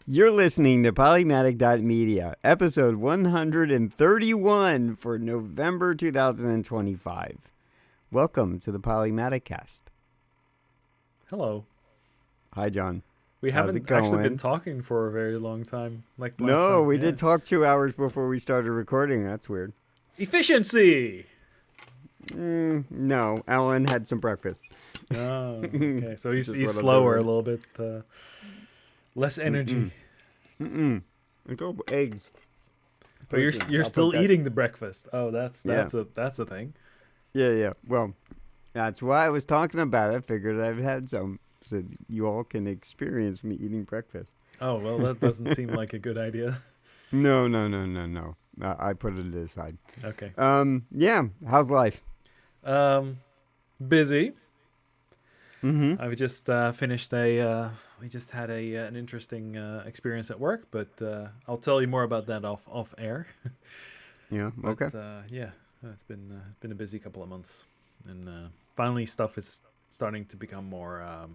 You're listening to Polymatic.media, episode 131 for November 2025. Welcome to the Polymaticast. Hello. Hi, John. We How's it haven't actually been going? talking for a very long time. Like last No, time. we Yeah. did talk 2 hours before we started recording. That's weird. Efficiency! No, Alan had some breakfast. Oh, okay. So he's Which is what I'm slower a doing. little bit. Less energy. Go eggs. But you're Protein. you're I'll put still that- eating the breakfast. Oh, that's Yeah. a thing. Yeah. Well, that's why I was talking about it. I figured I'd had some so you all can experience me eating breakfast. Oh, well, that doesn't seem like a good idea. No. I put it aside. Okay. Yeah. How's life? Busy. Mm-hmm. I've just finished we just had an interesting experience at work, but I'll tell you more about that off air. Yeah. But, Okay. yeah, it's been a busy couple of months, and finally stuff is starting to become more, I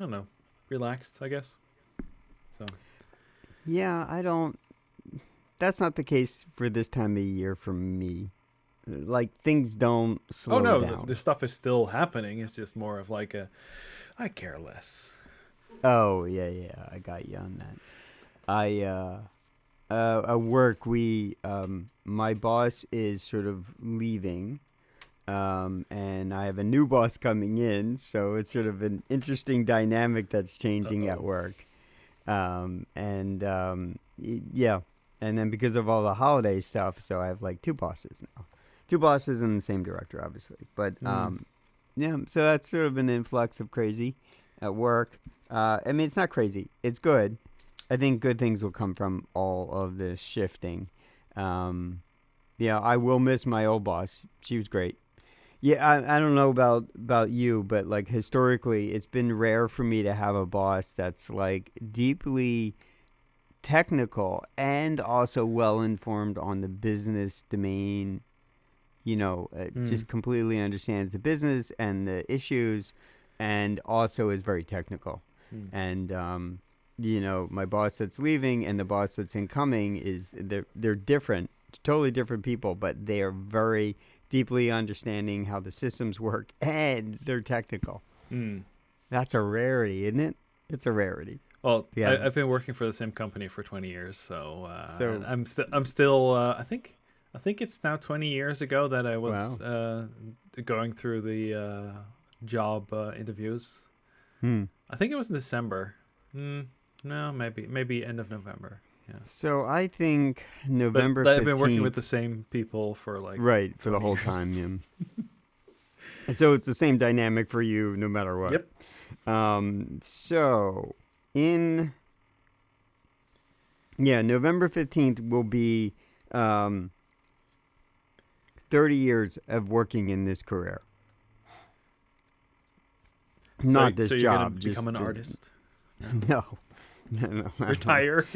don't know, relaxed, I guess. So Yeah. I don't. That's not the case for this time of year for me. Like things don't slow oh no, down. the stuff is still happening. It's just more of like I care less. Oh yeah. I got you on that. At work my boss is sort of leaving, and I have a new boss coming in, so it's sort of an interesting dynamic that's changing at Uh-oh. work. Yeah, and then because of all the holiday stuff, so I have like two bosses now, two bosses and the same director, obviously. But yeah, so that's sort of an influx of crazy at work. I mean, it's not crazy; it's good. I think good things will come from all of this shifting. Yeah, I will miss my old boss. She was great. Yeah, I don't know about you, but like historically, it's been rare for me to have a boss that's like deeply technical and also well informed on the business domain. Just completely understands the business and the issues, and also is very technical. And my boss that's leaving and the boss that's incoming they're different, totally different people, but they are very deeply understanding how the systems work and they're technical. That's a rarity, isn't it? It's a rarity. Well, Yeah. I've been working for the same company for 20 years, so So- I'm still I think it's now 20 years ago that I was Wow. going through the job interviews. I think it was in December. No, maybe end of November. Yeah. So I think But November 15th. I've been working with the same people for like right, for the 20 whole years. time, yeah. And so it's the same dynamic for you no matter what. Yep. So November 15th will be 30 years of working in this career. Not this so you're job. gonna become an artist. No. No. Retire.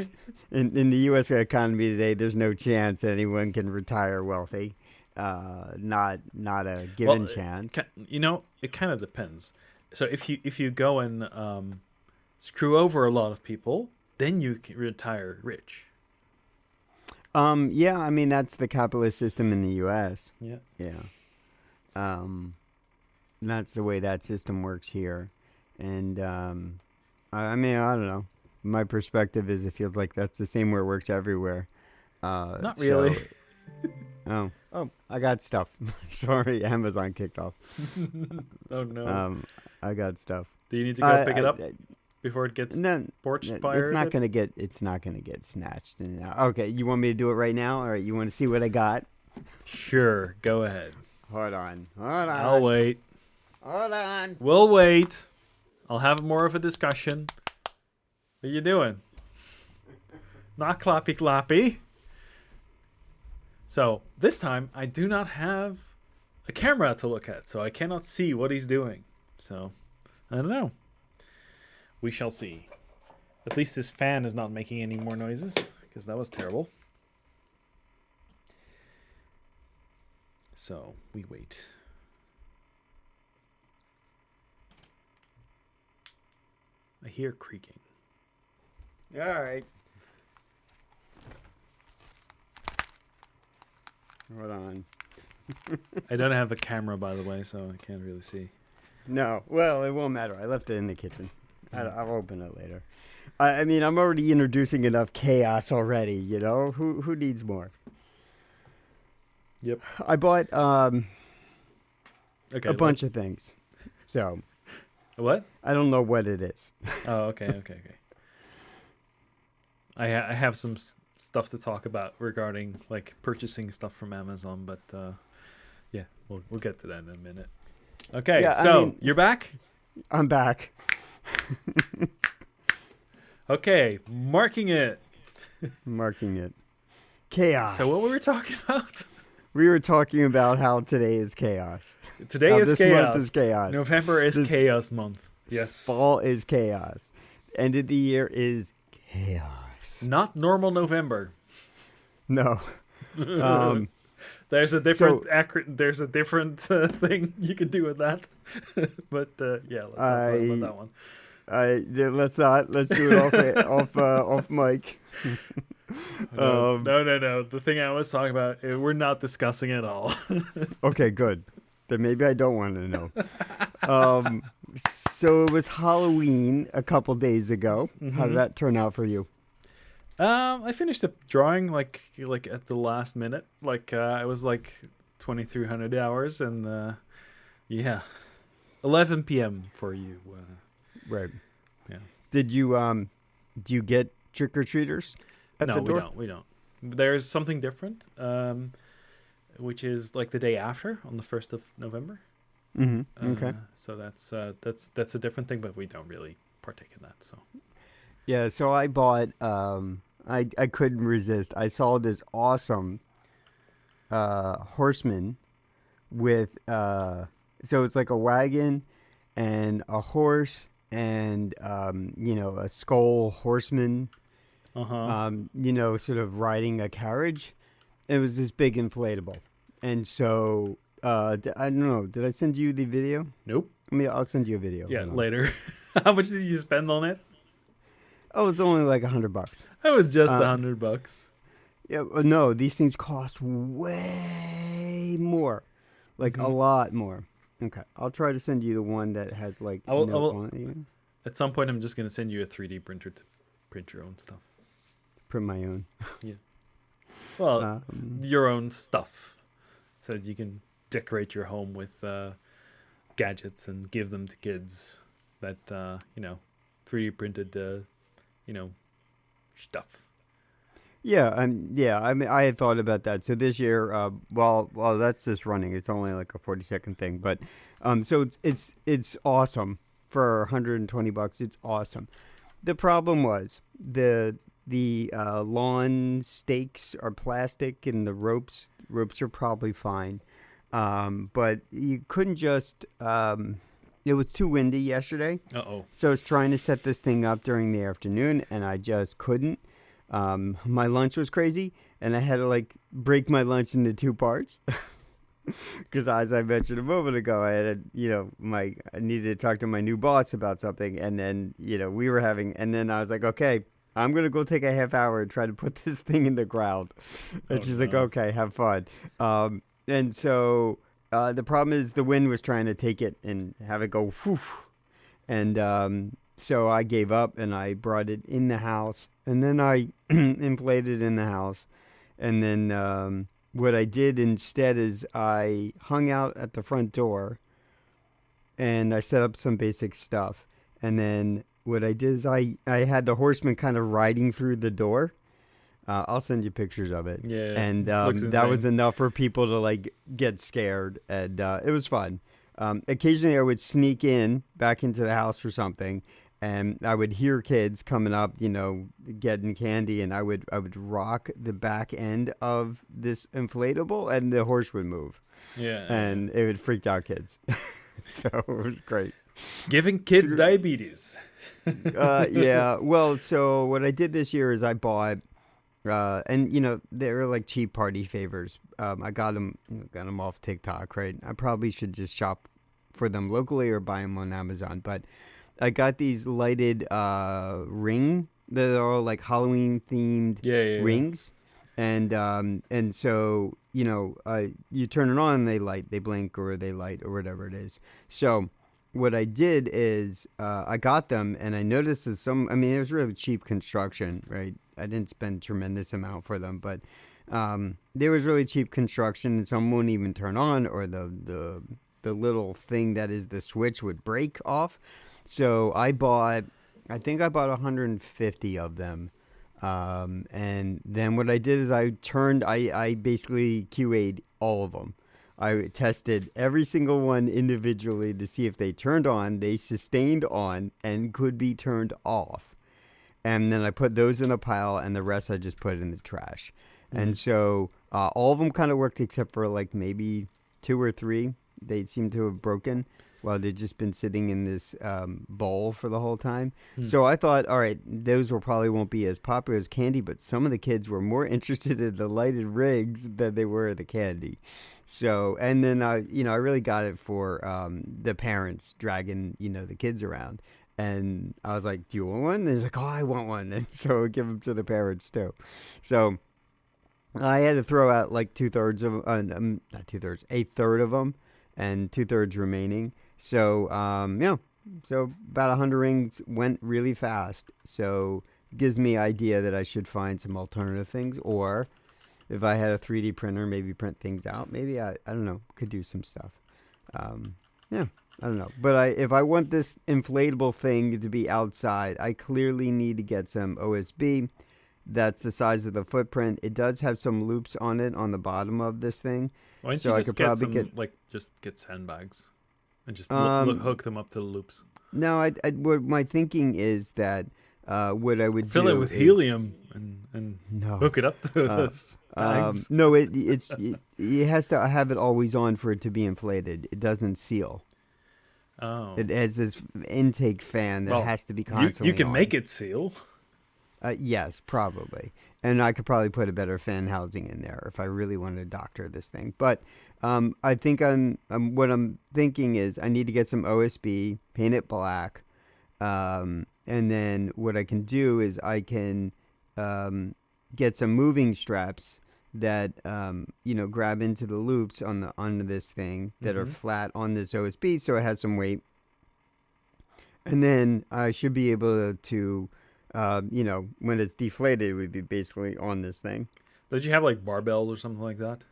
In the U.S. economy today, there's no chance anyone can retire wealthy. Not a given chance. It kind of depends. So if you go and screw over a lot of people, then you can retire rich. Yeah, I mean that's the capitalist system in the U.S. Yeah. Yeah. That's the way that system works here, and I mean I don't know. My perspective is it feels like that's the same where it works everywhere. Not really. Oh, I got stuff. Sorry, Amazon kicked off. Oh no. I got stuff. Do you need to go pick it up I- before it gets No, porched it's pirated? not gonna get snatched. Okay, you want me to do it right now? All right, you want to see what I got? Sure, go ahead. Hold on. I'll wait. Hold on. We'll wait. I'll have more of a discussion. What are you doing? Not clappy clappy. So this time I do not have a camera to look at, so I cannot see what he's doing. So I don't know. We shall see. At least this fan is not making any more noises, because that was terrible. So we wait. I hear creaking. All right. Hold on. I don't have a camera, by the way, so I can't really see. No. Well, it won't matter. I left it in the kitchen. I'll open it later. I mean, I'm already introducing enough chaos already, you know? Who needs more? Yep. I bought Okay. a bunch of things. So, What? I don't know what it is. Oh, okay. I have some stuff to talk about regarding like purchasing stuff from Amazon, but yeah, we'll get to that in a minute. Okay, Yeah, so I mean, you're back? I'm back. Okay, marking it. Marking it. Chaos. So what were we talking about? We were talking about how today is chaos. Today How is this chaos. month is chaos. November is This chaos month. Yes. Fall is chaos. End of the year is chaos. Not normal November. No. There's a different there's a different thing you could do with that. But yeah, let's not talk about that one. Let's not. Let's do it off mic. No. The thing I was talking about, we're not discussing at all. Okay, good. Then maybe I don't want to know. So it was Halloween a couple days ago. Mm-hmm. How did that turn out for you? I finished the drawing like at the last minute. Like it was like 2,300 hours, and yeah, 11 p.m. for you. Right. Yeah. Did you do you get trick or treaters at the door? No, we don't. There's something different, which is like the day after, on the 1st of November. Mm-hmm. Okay. So that's a different thing, but we don't really partake in that. So. Yeah. So I bought. I couldn't resist. I saw this awesome horseman with. So it's like a wagon and a horse and a skull horseman. Sort of riding a carriage. It was this big inflatable, and so I don't know. Did I send you the video? Nope. I'll send you a video. Yeah, later. How much did you spend on it? Oh, it's only like $100. It was just $100. Yeah, no, these things cost way more, like a lot more. Okay, I'll try to send you the one that has like. At some point, I'm just gonna send you a 3D printer to print your own stuff. Print my own. Yeah. Well, your own stuff, so that you can decorate your home with gadgets and give them to kids that 3D printed stuff. Yeah, I mean, I had thought about that. So this year, well, that's just running. It's only like a 40-second thing, but so it's awesome for $120. It's awesome. The problem was the lawn stakes are plastic and the ropes are probably fine, but you couldn't just. It was too windy yesterday. So I was trying to set this thing up during the afternoon, and I just couldn't. My lunch was crazy, and I had to like break my lunch into two parts because, as I mentioned a moment ago, I had I needed to talk to my new boss about something, and then and then I was like, okay, I'm gonna go take a half hour and try to put this thing in the ground, and she's like, okay, have fun, and so the problem is the wind was trying to take it and have it go whoosh, and so I gave up and I brought it in the house. And then I inflated in the house. And then what I did instead is I hung out at the front door. And I set up some basic stuff. And then what I did is I had the horseman kind of riding through the door. I'll send you pictures of it. Yeah. And that was enough for people to like get scared. And it was fun. Occasionally I would sneak in back into the house for something. And I would hear kids coming up, getting candy, and I would rock the back end of this inflatable, and the horse would move. Yeah. And it would freak out kids. So it was great. Giving kids diabetes. Yeah. Well, so what I did this year is I bought, and they were like cheap party favors. I got them off TikTok, right? I probably should just shop for them locally or buy them on Amazon, but I got these lighted ring that are all like Halloween themed Yeah. rings, and so you turn it on, they light, they blink, or they light, or whatever it is. So what I did is I got them, and I noticed that some. I mean, it was really cheap construction, right? I didn't spend tremendous amount for them, but there was really cheap construction, and some wouldn't even turn on, or the little thing that is the switch would break off. So I think I bought 150 of them. And then what I did is I basically QA'd all of them. I tested every single one individually to see if they turned on, they sustained on, and could be turned off. And then I put those in a pile, and the rest I just put in the trash. And so all of them kind of worked except for like maybe 2 or 3. They seem to have broken while they've just been sitting in this bowl for the whole time. So I thought, all right, those probably won't be as popular as candy, but some of the kids were more interested in the lighted rigs than they were the candy. So, and then I really got it for the parents dragging, the kids around. And I was like, do you want one? And he's like, oh, I want one. And so I give them to the parents too. So I had to throw out like 2/3 of not 2/3, 1/3 of them, and 2/3 remaining. So so about 100 rings went really fast. So it gives me idea that I should find some alternative things, or if I had a 3D printer, maybe print things out. Maybe I don't know, could do some stuff. I don't know. But if I want this inflatable thing to be outside, I clearly need to get some OSB. That's the size of the footprint. It does have some loops on it on the bottom of this thing. Why don't so you I just could get probably some, just get sandbags and just hook them up to the loops? No, what my thinking is that what I would Fill do it with is, helium and no. hook it up to the bags. No, it has to have it always on for it to be inflated. It doesn't seal. Oh. It has this intake fan that has to be constantly You can on. make it seal. Yes, probably. And I could probably put a better fan housing in there if I really wanted to doctor this thing. But I think what I'm thinking is I need to get some OSB, paint it black, and then what I can do is I can get some moving straps that grab into the loops onto this thing that are flat on this OSB, so it has some weight. And then I should be able to when it's deflated, it would be basically on this thing. Don't you have like barbells or something like that?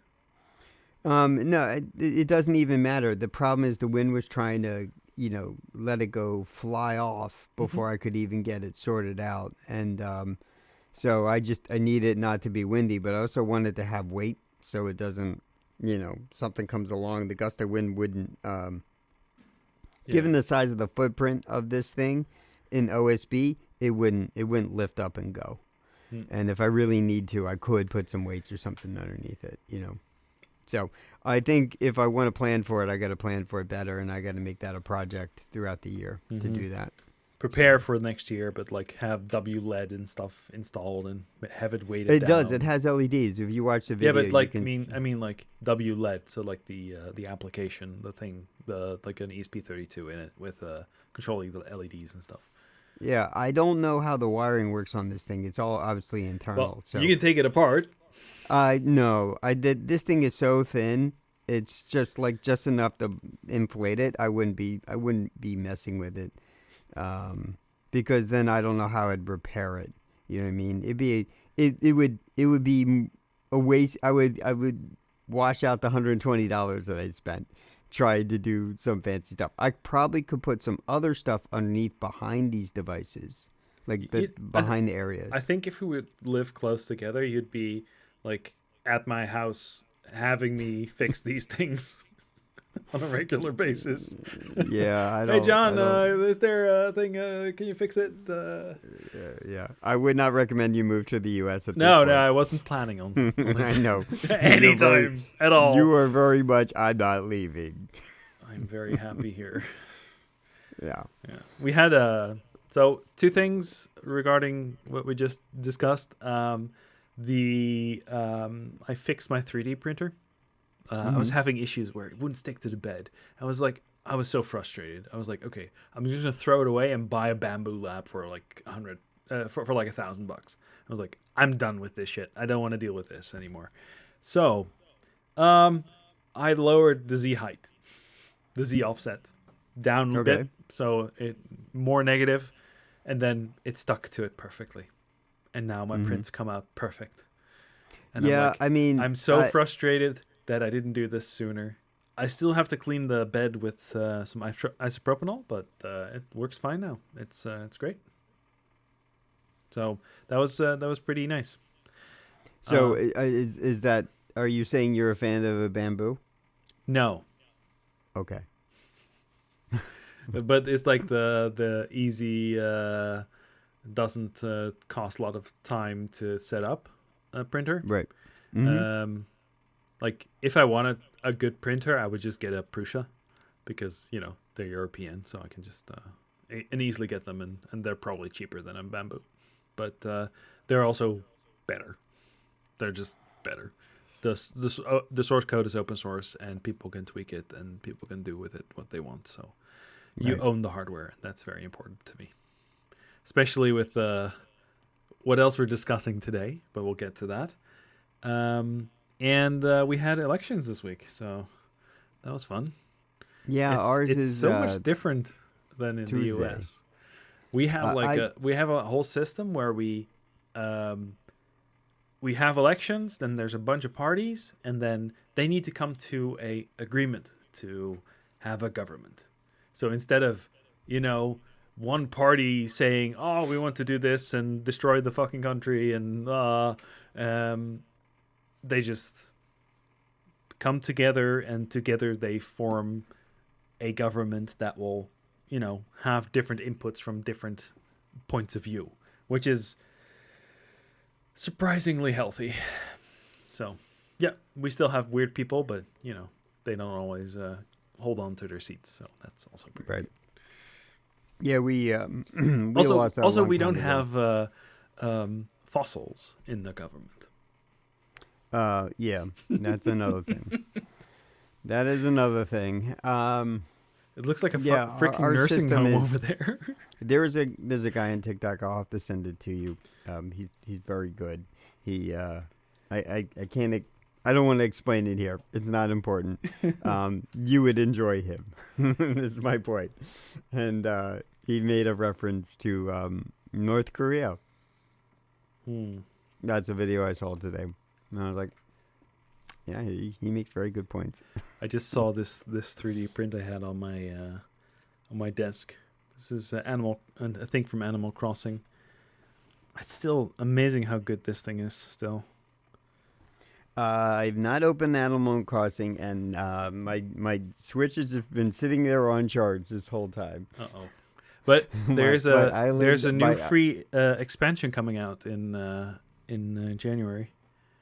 No, it doesn't even matter. The problem is the wind was trying to, let it go fly off before I could even get it sorted out. And so I need it not to be windy, but I also want it to have weight so it doesn't, something comes along, the gust of wind wouldn't, given the size of the footprint of this thing in OSB, it wouldn't lift up and go. And if I really need to, I could put some weights or something underneath it, So I think if I want to plan for it, I got to plan for it better, and I got to make that a project throughout the year to do that. Prepare for next year, but have WLED and stuff installed and have it weighted down. It does. It has LEDs. If you watch the video, yeah, but I mean WLED. So like the application, the thing, like an ESP32 in it with controlling the LEDs and stuff. Yeah, I don't know how the wiring works on this thing. It's all obviously internal. Well, so you can take it apart. No, I did. This thing is so thin. It's just enough to inflate it. I wouldn't be messing with it, because then I don't know how I'd repair it. You know what I mean? It would be a waste. I would wash out the $120 that I spent trying to do some fancy stuff. I probably could put some other stuff underneath behind these devices, behind the areas. I think if we would live close together, you'd be like at my house having me fix these things on a regular basis. Yeah, I don't. Hey John, is there a thing? Can you fix it? Yeah, I would not recommend you move to the U.S. at this No, point. I wasn't planning on. I know. Anytime at all. You are very much. I'm not leaving. I'm very happy here. Yeah. We had so 2 things regarding what we just discussed. I fixed my 3D printer. I was having issues where it wouldn't stick to the bed. I was so frustrated. I was like, okay, I'm just gonna throw it away and buy a bamboo lab for like $100 for like $1,000. I was like, I'm done with this shit. I don't want to deal with this anymore. So, I lowered the Z height, the Z offset down a bit, Okay. so it more negative, and then it stuck to it perfectly. And now my prints come out perfect. And I'm Yeah, like, I mean, I'm so frustrated that I didn't do this sooner. I still have to clean the bed with some isopropanol, but it works fine now. It's great. So that was pretty nice. so is that? Are you saying you're a fan of a bamboo? No, Okay. but it's like the easy doesn't cost a lot of time to set up a printer. Right. Mm-hmm. Like if I wanted a good printer, I would just get a Prusa because they're European, so I can just and easily get them, and they're probably cheaper than a bamboo, but they're also better. They're just better. The source code is open source, and people can tweak it, and people can do with it what they want. So you own the hardware, and that's very important to me, especially with what else we're discussing today. But we'll get to that. And we had elections this week, so that was fun. Yeah, ours It's is so much different than in Tuesday. the US. We have we have a whole system where we have elections, then there's a bunch of parties, and then they need to come to a agreement to have a government. So instead of one party saying, "Oh, we want to do this and destroy the fucking country," and they just come together, and together they form a government that will, have different inputs from different points of view, which is surprisingly healthy. So, yeah, we still have weird people, but, they don't always hold on to their seats. So that's also pretty right. good. Yeah, we lost that a Also, long we time don't ago. have fossils in the government. Yeah, that's another thing. That is another thing. It looks like a freaking our nursing system home is- over there. There's a guy on TikTok. I'll have to send it to you. He's very good. He I can't. I don't want to explain it here. It's not important. You would enjoy him. This is my point. And he made a reference to North Korea. That's a video I saw today. And I was like, yeah, he makes very good points. I just saw this 3D print I had on my desk. This is a thing from Animal Crossing. It's still amazing how good this thing is still. I've not opened Animal Crossing, and my Switches have been sitting there on charge this whole time. But there's a new my- free expansion coming out in January.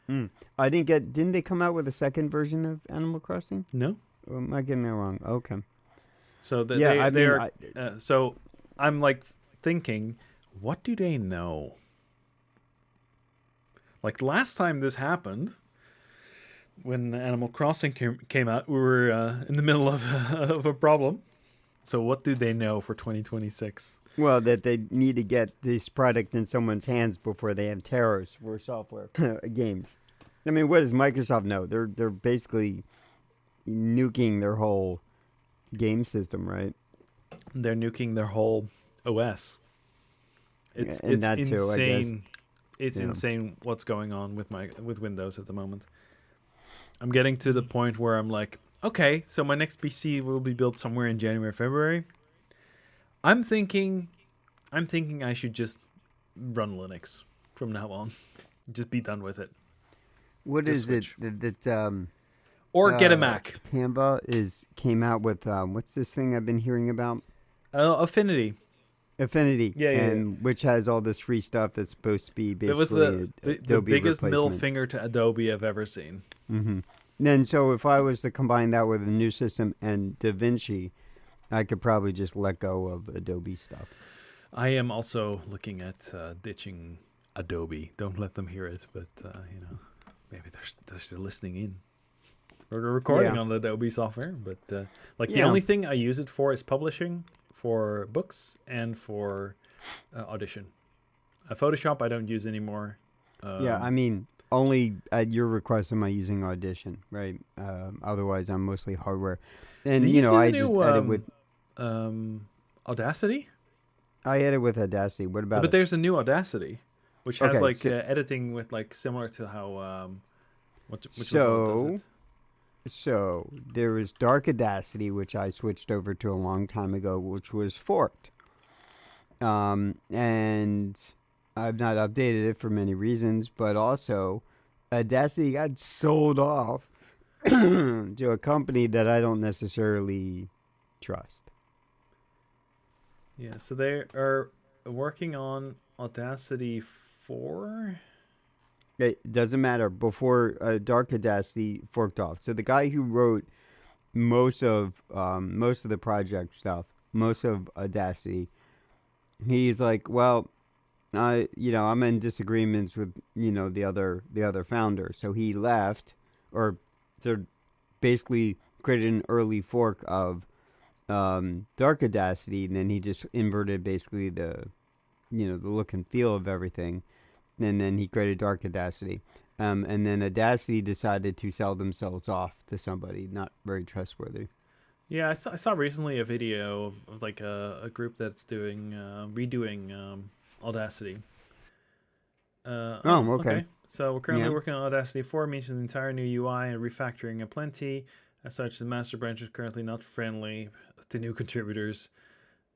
Didn't they come out with a second version of Animal Crossing? No. Or am I getting that wrong? Okay. So so I'm like thinking, what do they know? Like last time this happened, when Animal Crossing came out, we were in the middle of a problem. So what do they know for 2026? Well, that they need to get this product in someone's hands before they have tariffs for software games. I mean, what does Microsoft know? They're basically nuking their whole game system, right? They're nuking their whole OS. It's that insane. too, I guess. It's insane what's going on with Windows at the moment. I'm getting to the point where I'm like, okay, so my next PC will be built somewhere in January, February. I'm thinking I should just run Linux from now on. Just be done with it. What Just is switch. it that Or get a Mac. Canva came out with? What's this thing I've been hearing about? Affinity. Affinity, Yeah. which has all this free stuff that's supposed to be basically It was the Adobe biggest middle replacement. finger to Adobe I've ever seen. Mm-hmm. Then, so if I was to combine that with a new system and DaVinci, I could probably just let go of Adobe stuff. I am also looking at ditching Adobe. Don't let them hear it, but maybe they're still listening in. We're recording on the Adobe software, but the only thing I use it for is publishing, for books, and for Audition. Photoshop I don't use anymore. Yeah, I mean, only at your request am I using Audition, right? Otherwise, I'm mostly hardware. Did And you see the I just new edit with Audacity? Audacity. What about But it? there's a new Audacity, which has Okay, like so editing with like similar to how which one does so it? so there was Dark Audacity, which I switched over to a long time ago, which was forked. And I've not updated it for many reasons, but also Audacity got sold off to a company that I don't necessarily trust. Yeah, so they are working on Audacity 4. It doesn't matter. Before Dark Audacity forked off, so the guy who wrote most of the project stuff, most of Audacity, he's like, well, I'm in disagreements with the other founder, so he left, or so basically created an early fork of Dark Audacity, and then he just inverted basically the look and feel of everything, and then he created Dark Audacity. And then Audacity decided to sell themselves off to somebody not very trustworthy. Yeah, I saw recently a video of like a group that's doing redoing Audacity. Oh, okay. Okay. So we're currently Yeah. working on Audacity 4, means the entire new UI and refactoring aplenty. As such, the master branch is currently not friendly to new contributors,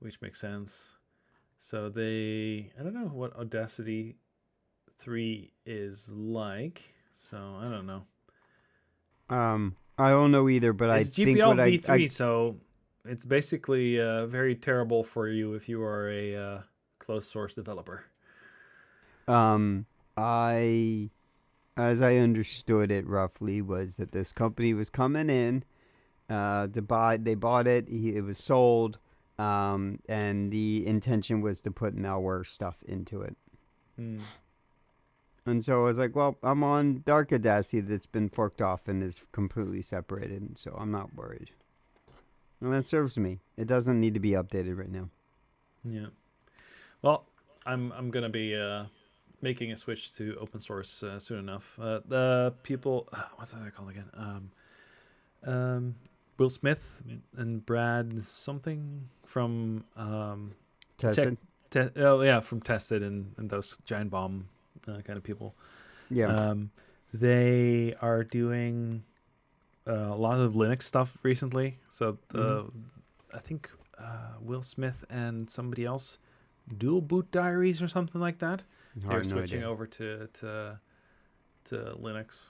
which makes sense. So I don't know what Audacity 3 is like. So I don't know. I don't know either, but I It's think GPL what v3, so it's basically very terrible for you if you are a closed source developer. I as I understood it roughly was that this company was coming in to buy. They bought it. It was sold, and the intention was to put malware stuff into it. Hmm. And so I was like, well, I'm on Dark Audacity that's been forked off and is completely separated, so I'm not worried. And that serves me. It doesn't need to be updated right now. Yeah. Well, I'm gonna be making a switch to open source soon enough. The people, what's that called again? Will Smith and Brad something from Tested? from Tested and those giant bomb kind of people. Yeah. They are doing a lot of Linux stuff recently. So I think Will Smith and somebody else, Dual Boot Diaries or something like that. They're switching over to Linux.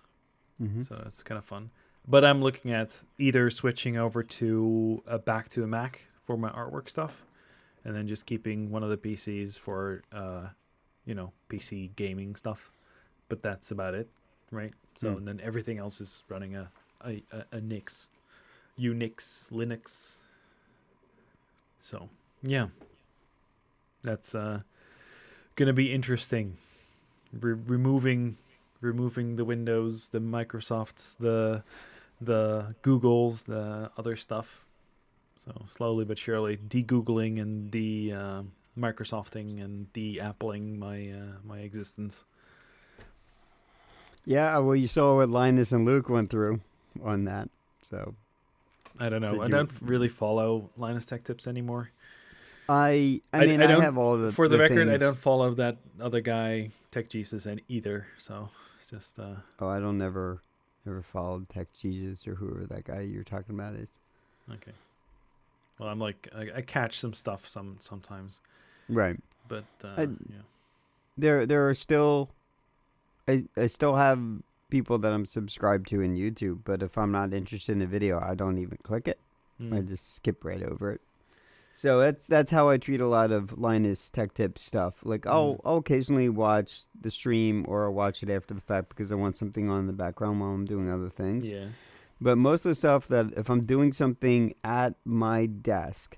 Mm-hmm. So it's kind of fun. But I'm looking at either switching over to back to a Mac for my artwork stuff, and then just keeping one of the PCs for PC gaming stuff. But that's about it, right? So and then everything else is running a Unix, Linux. So yeah, that's gonna be interesting. Removing the Windows, the Microsofts, the Googles, the other stuff. So slowly but surely, de-googling and Microsofting and de-appling my existence. Yeah, well, you saw what Linus and Luke went through on that, so I don't know. I don't really follow Linus Tech Tips anymore. I mean, I have all the for the record, things. I don't follow that other guy, Tech Jesus, either. So it's just. Oh, I don't never followed Tech Jesus or whoever that guy you're talking about is. Okay. Well, I'm like I catch some stuff sometimes. Right. But yeah. There are still. I still have people that I'm subscribed to in YouTube, but if I'm not interested in the video, I don't even click it. I just skip right over it. So that's how I treat a lot of Linus Tech Tips stuff. Like I'll occasionally watch the stream or I'll watch it after the fact because I want something on in the background while I'm doing other things. Yeah. But most of the stuff that if I'm doing something at my desk,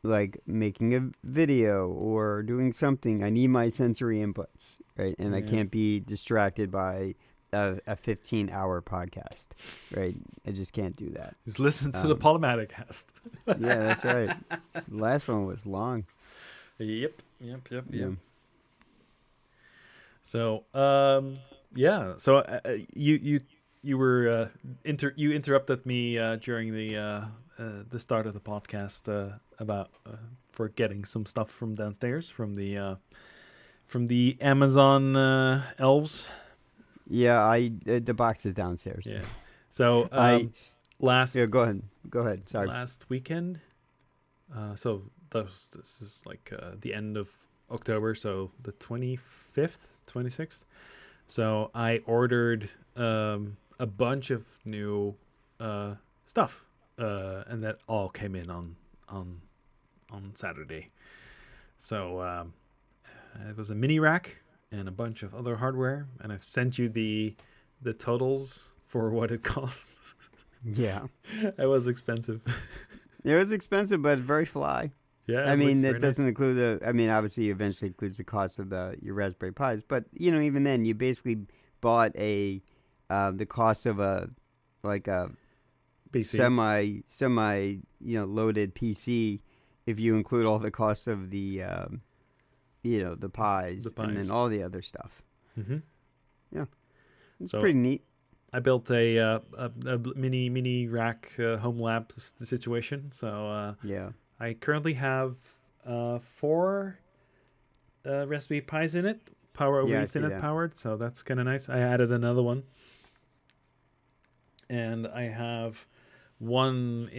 like making a video or doing something, I need my sensory inputs, right? And I can't be distracted by a 15-hour podcast, right? I just can't do that. Just listen to the Polymaticast. Yeah, that's right. The last one was long. Yep. Yeah. So yeah. So you were you interrupted me during the start of the podcast about for getting some stuff from downstairs from the Amazon elves. Yeah, the box is downstairs. Yeah. So I last Yeah, go ahead. Go ahead. Sorry. last weekend. So this is like the end of October, so the 25th, 26th. So I ordered a bunch of new stuff, and that all came in on on Saturday. So it was a mini rack and a bunch of other hardware, and I've sent you the totals for what it cost. Yeah. It was expensive. It was expensive, but very fly. Yeah, I it looks mean, very it nice. doesn't include the. I mean, obviously, eventually includes the cost of your Raspberry Pis, but even then, you basically bought the cost of a like a PC. semi loaded PC if you include all the costs of the The pies and then pies. all the other stuff. Mm-hmm. Yeah, it's So pretty neat. I built a mini rack home lab situation. So Yeah, I currently have 4 Raspberry Pis in it, power over yeah, I see Ethernet that. powered. So that's kind of nice. I added another one, and I have one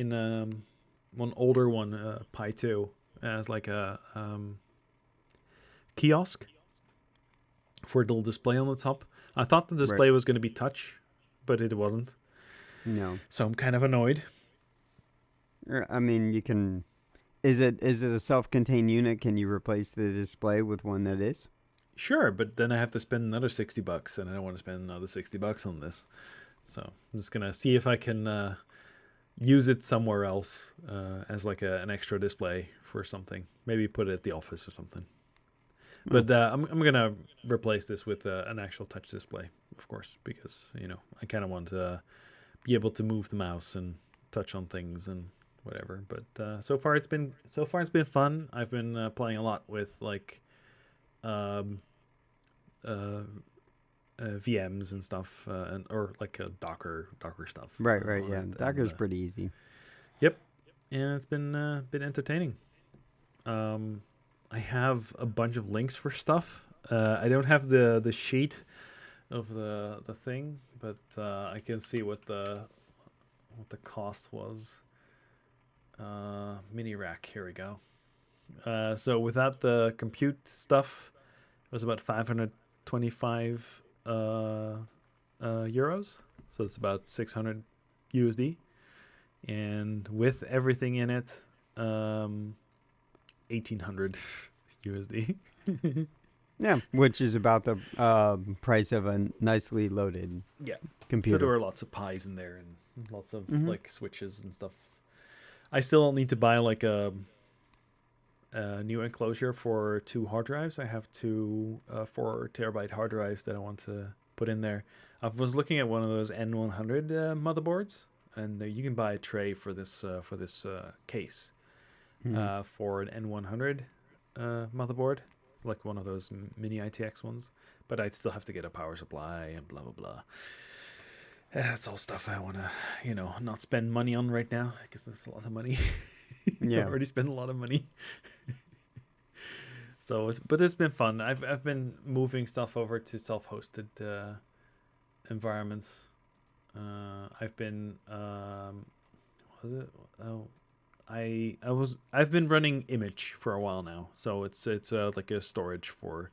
older one, Pi 2, as like a kiosk for the display on the top. I thought the Right. display was going to be touch, but it wasn't. No, So I'm kind of annoyed. I mean, you can. Is it a self-contained unit? Can you replace the display with one that is? Sure, but then I have to spend another $60, and I don't want to spend another $60 on this. So I'm just gonna see if I can use it somewhere else as like an extra display for something. Maybe put it at the office or something. Oh, But I'm gonna replace this with an actual touch display, of course, because I kind of want to be able to move the mouse and touch on things and whatever. But so far it's been fun. I've been playing a lot with like um, VMs and stuff, and or like Docker stuff. right. On Yeah, it, and Docker's pretty easy. yep, and it's been entertaining. I have a bunch of links for stuff. I don't have the sheet of the thing, but I can see what the cost was. Mini rack. Here we go. So without the compute stuff, it was about 525 euros. So it's about 600 USD. And with everything in it, 1800 USD. Yeah, which is about the price of a nicely loaded Yeah. So computer. there were lots of pies in there and lots of Mhm. like switches and stuff. I still need to buy like a new enclosure for 2 hard drives. I have 2 4 terabyte hard drives that I want to put in there. I was looking at one of those N100 motherboards, and you can buy a tray for this case Mhm. for an N100 motherboard, like one of those mini ITX ones. But I'd still have to get a power supply and blah blah blah. That's all stuff I want to, not spend money on right now because that's a lot of money. I Yeah. already spent a lot of money. So, but it's been fun. I've been moving stuff over to self-hosted environments. I've been was it? Oh, I've been running Image for a while now. So it's like a storage for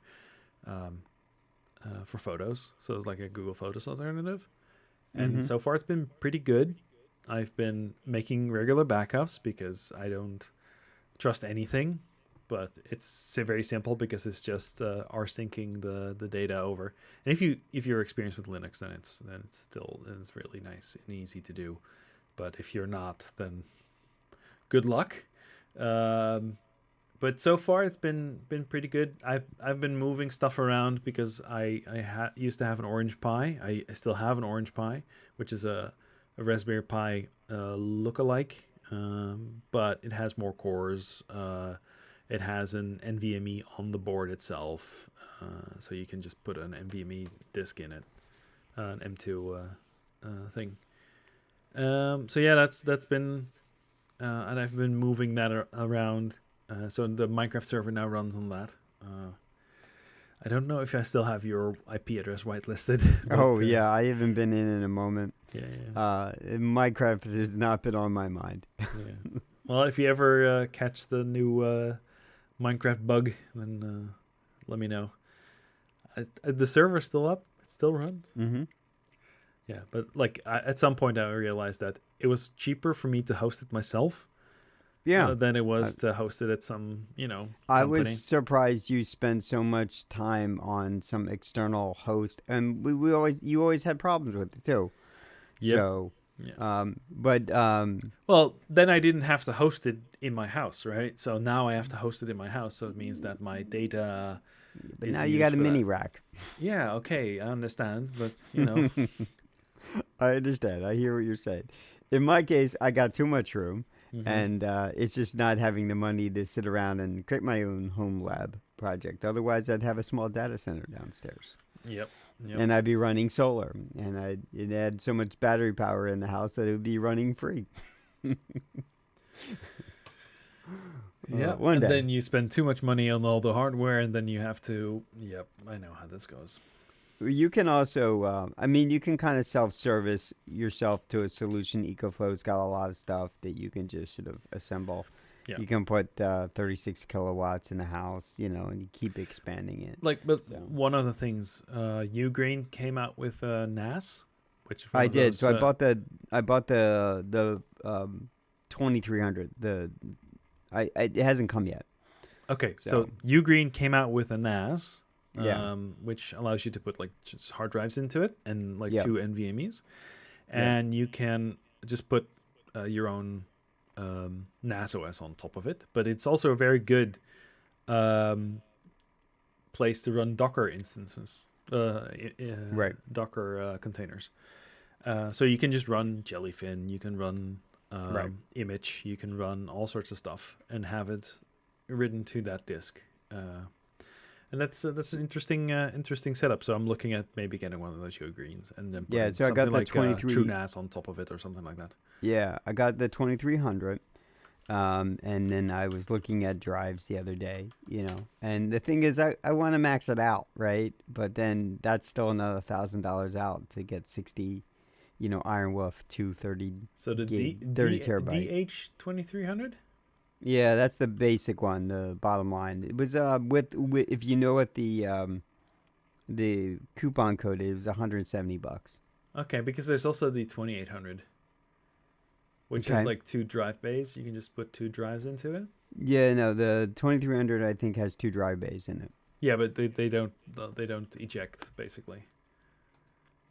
photos. So it's like a Google Photos alternative. And Mhm. so far it's been pretty good. I've been making regular backups because I don't trust anything, but it's very simple because it's just rsyncing the data over. And if you're experienced with Linux, then it's really nice and easy to do. But if you're not, then good luck. But so far it's been pretty good. I've been moving stuff around because I used to have an Orange Pi. I still have an Orange Pi, which is a Raspberry Pi lookalike, but it has more cores. It has an NVMe on the board itself. so you can just put an NVMe disk in it, an M2 thing. So yeah, that's been, and I've been moving that around. So the Minecraft server now runs on that. I don't know if I still have your IP address whitelisted. Oh yeah, I haven't been in a moment. Yeah. Minecraft has not been on my mind. Yeah. Well, if you ever catch the new Minecraft bug, then let me know. The server's still up. It still runs. Mm-hmm. Yeah, but like at some point I realized that it was cheaper for me to host it myself Yeah. than it was to host it at some, I company. was surprised you spent so much time on some external host, and you always had problems with it too. Yep. So, Yeah. Well, then I didn't have to host it in my house, right? So now I have to host it in my house. So it means that my data but is now you used got a for mini that. rack. Yeah, okay, I understand, but I understand. I hear what you're saying. In my case, I got too much room, Mhm. and it's just not having the money to sit around and create my own home lab project. Otherwise, I'd have a small data center downstairs. Yep. And I'd be running solar, and it had so much battery power in the house that it would be running free. Yeah, One and day. then you spend too much money on all the hardware, and then you have to. Yep, I know how this goes. You can also, you can kind of self-service yourself to a solution. EcoFlow's got a lot of stuff that you can just sort of assemble. Yeah. You can put 36 kilowatts in the house, and you keep expanding it. But So. one of the things, Ugreen came out with NAS, which is one I of did. those, So I bought the 2300. It hasn't come yet. Okay, so So. Ugreen came out with a NAS, Yeah. which allows you to put like just hard drives into it and like Yeah. 2 NVMe's, Yeah. and you can just put your own NAS OS on top of it. But it's also a very good place to run Docker instances, Right. Docker containers. So you can just run Jellyfin, you can run Right. Image, you can run all sorts of stuff and have it written to that disk. And that's an interesting setup. So I'm looking at maybe getting one of those Greens and then putting So I something got the like 23. True NAS on top of it or something like that. Yeah, I got the 2300. And then I was looking at drives the other day, and the thing is, I want to max it out, right? But then that's still another $1,000 out to get 60, Iron Wolf 230 So the gig, 30 terabyte. DH2300? Yeah, that's the basic one, the bottom line. It was with if you know what the coupon code is, it was $170. Okay, because there's also the 2800, which Okay. is like 2 drive bays. You can just put 2 drives into it. Yeah, no, the 2300 I think has 2 drive bays in it. Yeah, but they don't eject basically.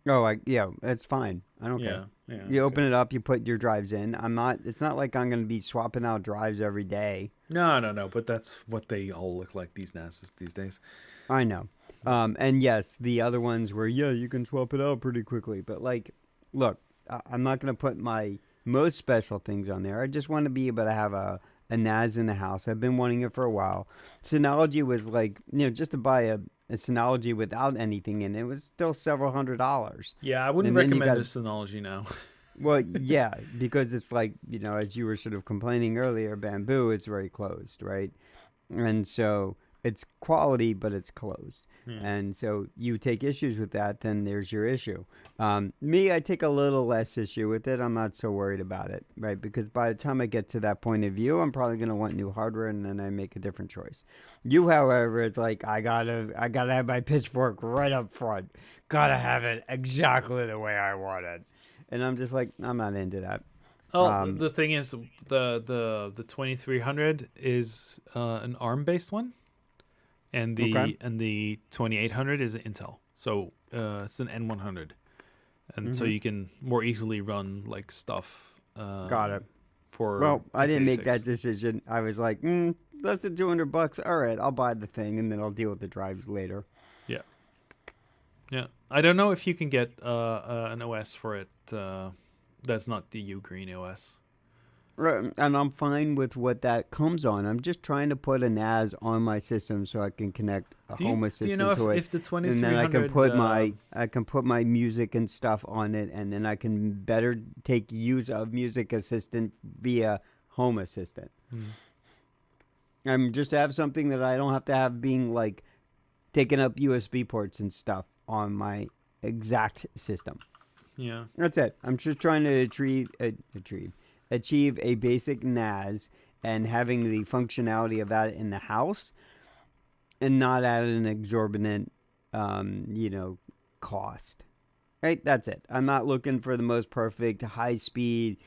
Oh, that's fine. I don't care. Yeah. You open it up, you put your drives in. It's not like I'm going to be swapping out drives every day. No. But that's what they all look like, these NASs these days. I know. And yes, the other ones were, you can swap it out pretty quickly. But look, I'm not going to put my most special things on there. I just want to be able to have a NAS in the house. I've been wanting it for a while. Synology was just to buy a Synology without anything in it was still several $100s. Yeah, I wouldn't recommend a Synology now. Well, yeah, because it's as you were sort of complaining earlier, Bamboo, it's very closed, right? And so it's quality, but it's closed. Yeah. And so you take issues with that, then there's your issue. Me, I take a little less issue with it. I'm not so worried about it, right? Because by the time I get to that point of view, I'm probably going to want new hardware, and then I make a different choice. You, however, it's like, I gotta have my pitchfork right up front. Gotta have it exactly the way I want it. And I'm just like, I'm not into that. Oh, the thing is, the 2300 is an ARM-based one. And the 2800 is an Intel, so it's an N100, and so you can more easily run like stuff. Got it. For I didn't make x86. that decision. I was like, less than $200. All right, I'll buy the thing, and then I'll deal with the drives later. Yeah. I don't know if you can get an OS for it that's not the Ugreen OS. Right, and I'm fine with what that comes on. I'm just trying to put a NAS on my system so I can connect a Home Do you know Assistant to it, if the and then I can 2300 put my music and stuff on it, and then I can better take use of Music Assistant via Home Assistant. I'm just to have something that I don't have to have being like taking up USB ports and stuff on my exact system. Yeah. That's it. I'm just trying to achieve a basic NAS and having the functionality of that in the house and not at an exorbitant, cost. Right? That's it. I'm not looking for the most perfect high speed,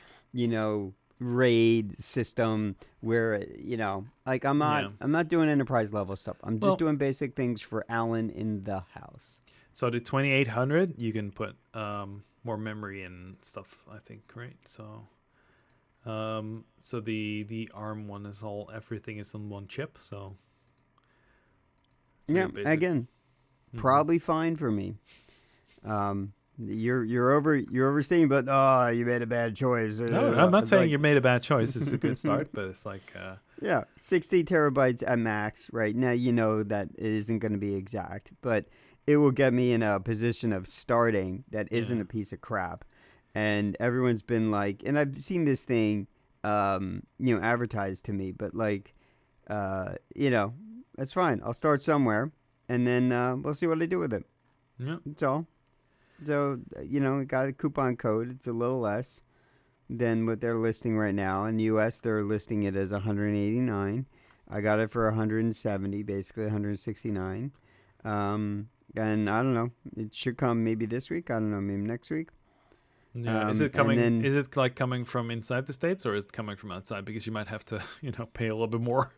RAID system where, like Yeah. I'm not doing enterprise level stuff. I'm just Well, doing basic things for Alan in the house. so the 2800, you can put more memory and stuff, I think, right? So the ARM one is everything is on one chip, so Yeah, basic. again, probably fine for me. You're overseeing, but you made a bad choice. No, I'm not saying Like, you made a bad choice. It's a good start, but it's like yeah, 60 terabytes at max. Right now, you know that it isn't going to be exact, but it will get me in a position of starting that isn't Yeah. a piece of crap. And everyone's been like, and I've seen this thing, advertised to me, but like, that's fine. I'll start somewhere, and then we'll see what I do with it. Yeah. That's all. So, got a coupon code. It's a little less than what they're listing right now. In the US, they're listing it as 189. I got it for 170, basically 169. And I don't know. It should come maybe this week. I don't know, maybe next week. Yeah. Is it And coming? then, Is it like coming from inside the states, or is it coming from outside? Because you might have to, pay a little bit more.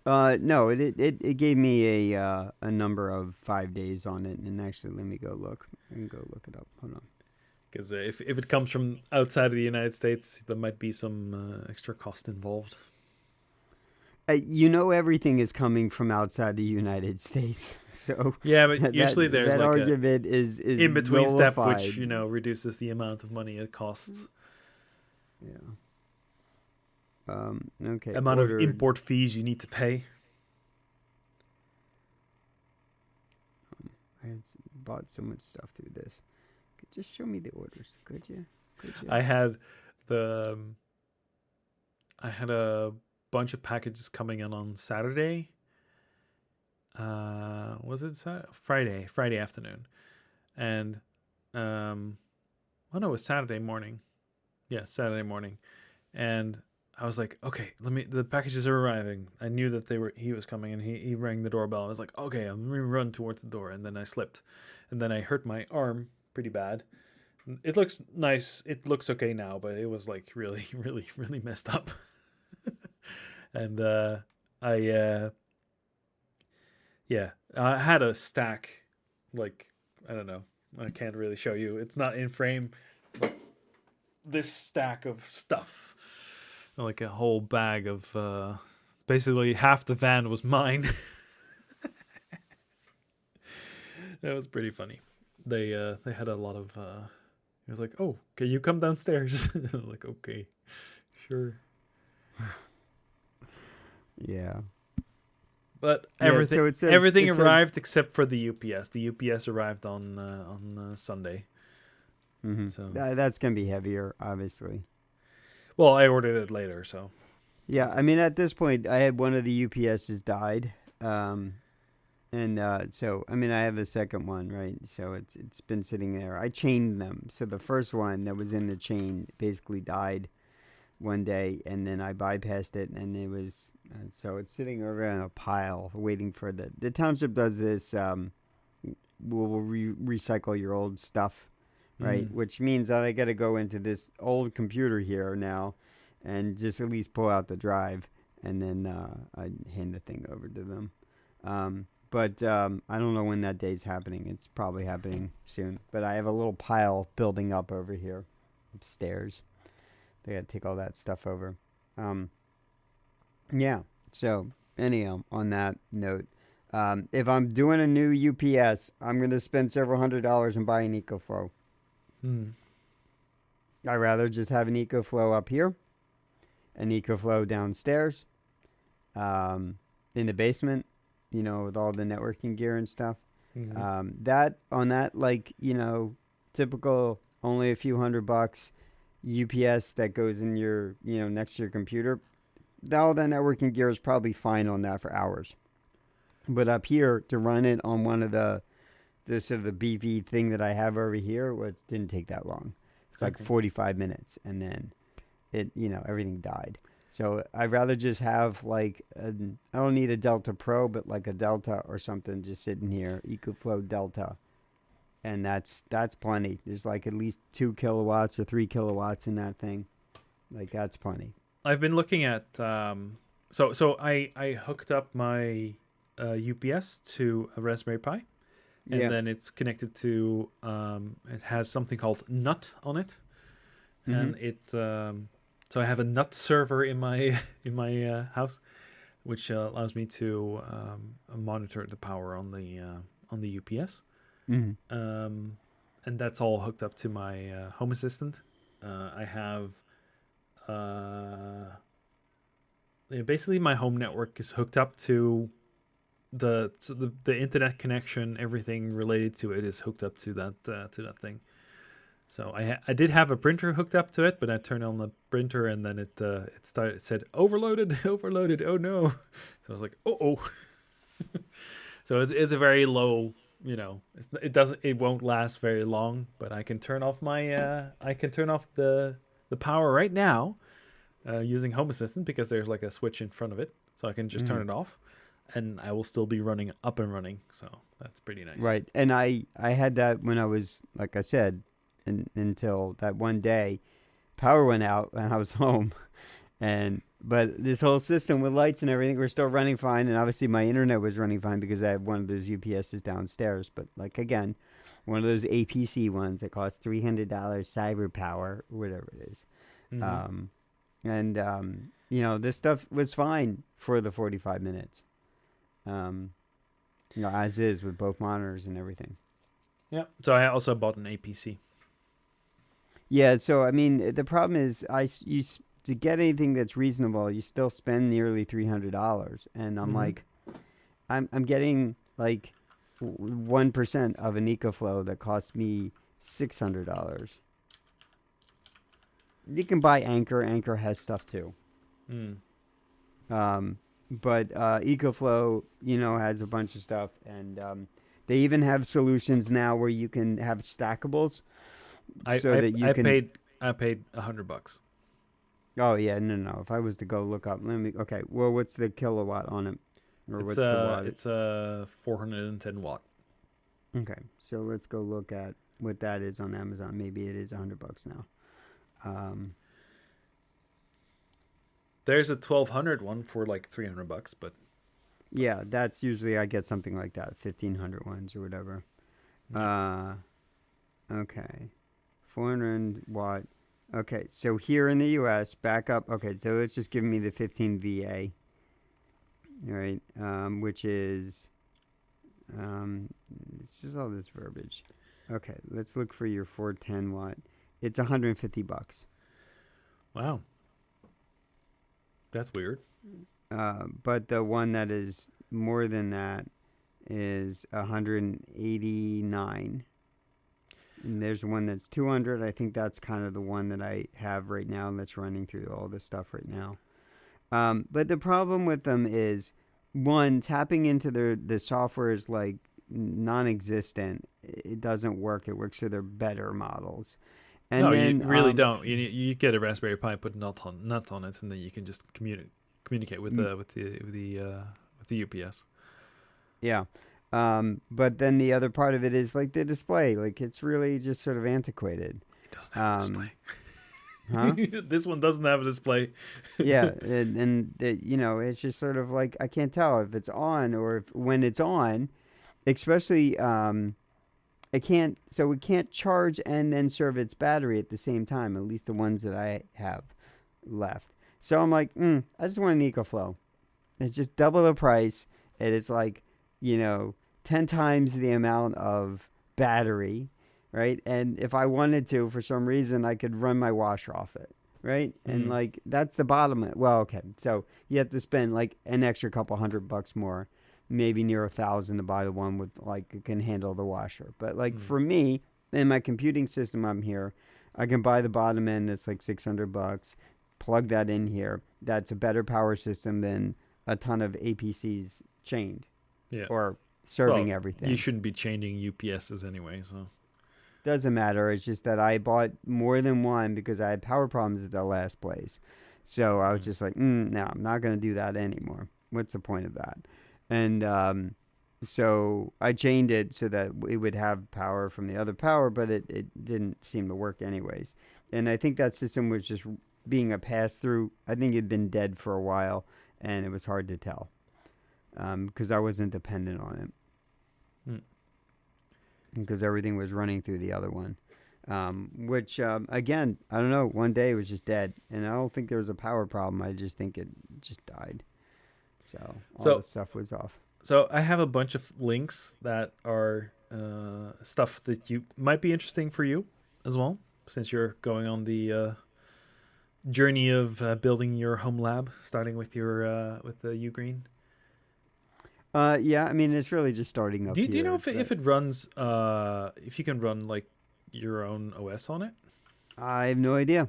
no, it gave me a number of 5 days on it. And actually, let me go look. I can go look it up. Hold on. Because if it comes from outside of the United States, there might be some extra cost involved. Everything is coming from outside the United States, so Yeah, but usually there's that like a argument is in between step, nullified. which reduces the amount of money it costs. Yeah. Okay. Amount of Ordered. import fees you need to pay. I bought so much stuff through this. Just show me the orders, could you? I had a bunch of packages coming in on Saturday. Was it Friday afternoon, and oh no, it was Saturday morning. Yeah, Saturday morning, and I was like, okay, the packages are arriving. I knew that he was coming, and he rang the doorbell. I was like, okay, I'm gonna run towards the door, and then I slipped, and then I hurt my arm pretty bad. It looks nice. It looks okay now, but it was like really, really, really messed up. And I had a stack, like, I don't know. I can't really show you. It's not in frame, but this stack of stuff, like a whole bag of, basically half the van was mine. That was pretty funny. They had a lot of. He was like, "Oh, can you come downstairs?" I was like, "Okay, sure." Yeah. But everything arrived except for the UPS. The UPS arrived on Sunday. Mm-hmm. So that's gonna be heavier, obviously. well, I ordered it later, so yeah. I mean, at this point, I had one of the UPSs died, and so I mean, I have a second one, right? So it's been sitting there. I chained them, so the first one that was in the chain basically died one day, and then I bypassed it, and it was so it's sitting over in a pile waiting for the township does this. We'll recycle your old stuff, right? Which means that I got to go into this old computer here now, and just at least pull out the drive, and then I hand the thing over to them. But I don't know when that day's happening. It's probably happening soon. But I have a little pile building up over here upstairs. They got to take all that stuff over. Yeah. So anyhow, on that note, if I'm doing a new UPS, I'm going to spend several $100s and buy an EcoFlow. I'd rather just have an EcoFlow up here an EcoFlow downstairs, in the basement, with all the networking gear and stuff. That on that, like, typical only a few $100 UPS that goes in your, next to your computer. All that networking gear is probably fine on that for hours. But up here, to run it on one of the sort of the beefy thing that I have over here, it didn't take that long. It's like 45 minutes, and then everything died. So I'd rather just have like I don't need a Delta Pro, but like a Delta or something just sitting here, EcoFlow Delta, and that's plenty. There's like at least 2 kilowatts or 3 kilowatts in that thing. Like, that's plenty. I've been looking at so I hooked up my UPS to a Raspberry Pi, and then it's connected to it has something called NUT on it, and it so I have a NUT server in my house, which allows me to monitor the power on the UPS, and that's all hooked up to my Home Assistant. I have basically my home network is hooked up to the internet connection. Everything related to it is hooked up to that thing. So I did have a printer hooked up to it, but I turned on the printer and then it said overloaded. Oh no! So I was like, oh. So it's a very low, it won't last very long, but I can turn off the power right now using Home Assistant, because there's like a switch in front of it, so I can just turn it off, and I will still be up and running. So that's pretty nice. Right, and I had that when I was, like I said, until that one day, power went out and I was home, but this whole system with lights and everything were still running fine, and obviously my internet was running fine because I have one of those UPSs downstairs. But like, again, one of those APC ones that cost $300 cyber power, or whatever it is. This stuff was fine for the 45 minutes. As is with both monitors and everything. Yeah. So I also bought an APC. Yeah. So I mean, the problem is, to get anything that's reasonable, you still spend nearly $300, and I'm like, I'm getting like 1% of an EcoFlow that costs me $600. You can buy Anchor. Anchor has stuff too. But EcoFlow, has a bunch of stuff, and they even have solutions now where you can have stackables, I paid $100. Oh yeah, no. If I was to go look up, what's the kilowatt on it, or what's the watt? It's a 410 watt. Okay, so let's go look at what that is on Amazon. Maybe it is $100 now. There's a 1200 one for like $300, but yeah, that's usually I get something like that, 1500 ones or whatever. Okay, 400 watt. Okay, so here in the U.S., back up. Okay, so it's just giving me the 15 VA, all right, which is it's just all this verbiage. Okay, let's look for your 410 watt. It's $150. Wow. That's weird. But the one that is more than that is 189. And there's one that's 200. I think that's kind of the one that I have right now that's running through all this stuff right now. But the problem with them is, one, tapping into the software is like non-existent. It doesn't work. It works for their better models. And no, then, you really don't. You get a Raspberry Pi, put nuts on it, and then you can just communicate with the UPS. Yeah. But then the other part of it is like the display. Like, it's really just sort of antiquated. It doesn't have a display. Huh? This one doesn't have a display. Yeah, and it's just sort of like, I can't tell if it's on or when it's on, especially it can't charge and then serve its battery at the same time, at least the ones that I have left. So I'm like, I just want an EcoFlow. It's just double the price, and it's like, 10 times the amount of battery, right? And if I wanted to, for some reason, I could run my washer off it. right? And Mm. like that's the bottom. Well, okay, so you have to spend like an extra couple $100 more, maybe near 1,000 to buy the one with like can handle the washer. But like Mm. for me, in my computing system, I'm here. I can buy the bottom end that's like $600. Plug that in here. That's a better power system than a ton of APCs chained Yeah. or Well, serving you everything. shouldn't be changing UPSs anyway, so. Doesn't matter. It's just that I bought more than one because I had power problems at the last place. So I was Mm. just like, no, I'm not going to do that anymore. What's the point of that? And so I chained it so that it would have power from the other power, but it didn't seem to work anyways. And I think that system was just being a pass through. I think it had been dead for a while, and it was hard to tell because I wasn't dependent on it Mm. because everything was running through the other one. Which again, I don't know. One day it was just dead, and I don't think there was a power problem. I just think it just died. So all the So, stuff was off. so I have a bunch of links that are stuff that you might be interesting for you as well, since you're going on the journey of building your home lab, starting with your with the Ugreen. Yeah, I mean it's really just starting up Do you know here. if it runs if you can run like your own OS on it? I have no idea.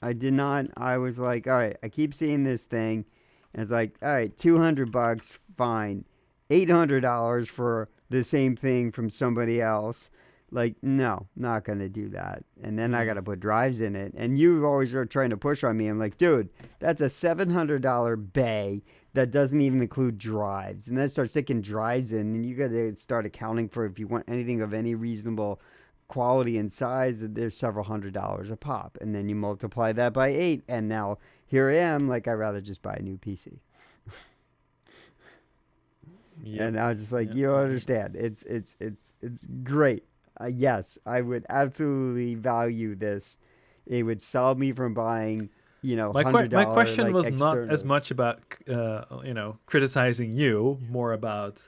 I did not. I was like, all right. I keep seeing this thing, and it's like, all right, $200, fine. $800 for the same thing from somebody else. Like, no, not gonna do that. And then I Mm. gotta put drives in it. And you always are trying to push on me. I'm like, dude, that's a $700 bay that doesn't even include drives. And then start sticking drives in, and you gotta start accounting for if you want anything of any reasonable quality and size, there's several $100s a pop, and then you multiply that by 8, and now here I am. Like I'd rather just buy a new PC. Yep. And I was just like, Yep. you don't Yep. understand. It's great. Yes, I would absolutely value this. It would solve me from buying, hundred My dollar question like was not as externals. much about criticizing you, more about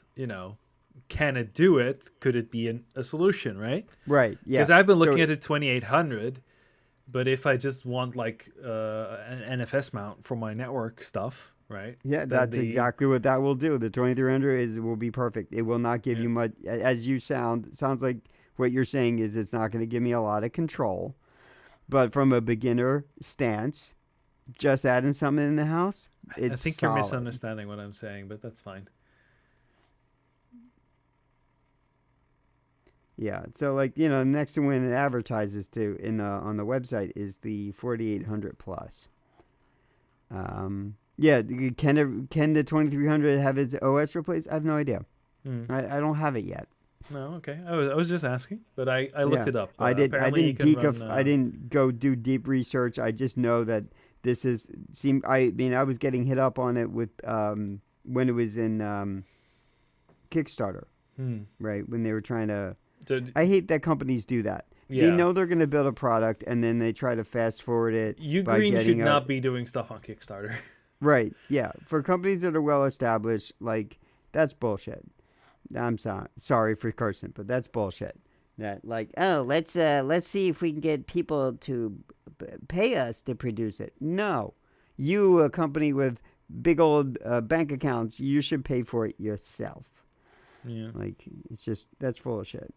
can it do it? Could it be a solution, right? Right? Yeah. Because I've been looking So at the 2800, but if I just want like an NFS mount for my network stuff, right? yeah, Then that's the exactly what that will do. The 2300 will be perfect. It will not give yeah. you much. As you sounds like what you're saying is it's not going to give me a lot of control. But from a beginner stance, just adding something in the house, I it's think you're solid. misunderstanding what I'm saying, but that's fine. Yeah. So like the next one it advertises to in the on the website is the 4800 plus. Yeah. Can the 2300 have its OS replaced? I have no idea. Hmm. I don't have it yet. No, okay. I was just asking, but I looked Yeah, it up. I did. I Apparently, you didn't can run. I didn't go do deep research. I just know that this is seem. I mean, I was getting hit up on it with when it was in Kickstarter, Hmm. right? When they were trying to. So I hate that companies do that. They yeah, know they're going to build a product and then they try to fast forward it by Ugreen should getting a not be doing stuff on Kickstarter. right. Yeah, for companies that are well established, like that's bullshit. I'm sorry for cursing, but that's bullshit. That like, oh, let's see if we can get people to pay us to produce it. No, you a company with big old bank accounts, you should pay for it yourself. Yeah. Like it's just that's full of shit.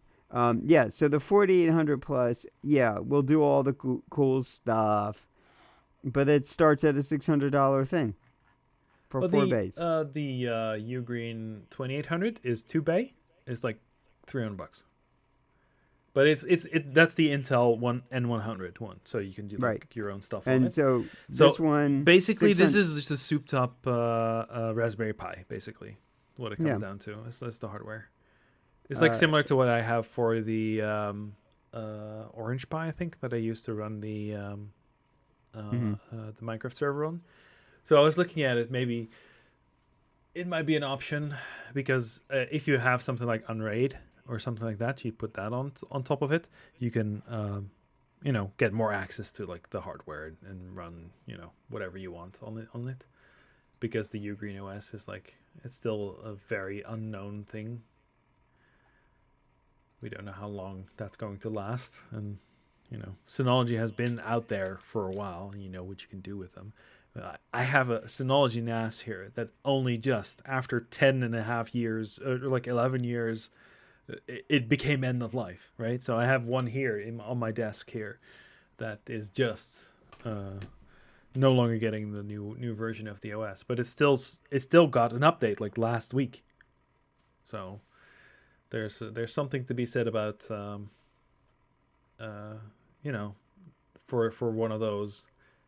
Yeah, so the 4800 plus, yeah, we'll do all the cool stuff, but it starts at a $600 thing for Well, 4 bays. the Ugreen 2800 is 2 bay. It's like $300, but that's the Intel one N100 one, so you can do Right. like your own stuff on And it. so this So one, basically, this 600. is just a souped up Raspberry Pi. Basically, what it comes Yeah. down to. That's the hardware. It's like Uh, similar to what I have for the Orange Pi, I think, that I used to run mhm. the Minecraft server on. So I was looking at it. Maybe it might be an option because if you have something like Unraid or something like that, you put that on top of it. You can get more access to like the hardware and run whatever you want on it. Because the Ugreen OS is like it's still a very unknown thing. We don't know how long that's going to last, and Synology has been out there for a while, and you know what you can do with them. I have a Synology NAS here that only just after 10 and a half years, or like 11 years, it became end of life, right? So I have one here on my desk here that is just no longer getting the new version of the OS, but it still got an update like last week. So there's something to be said about for one of those.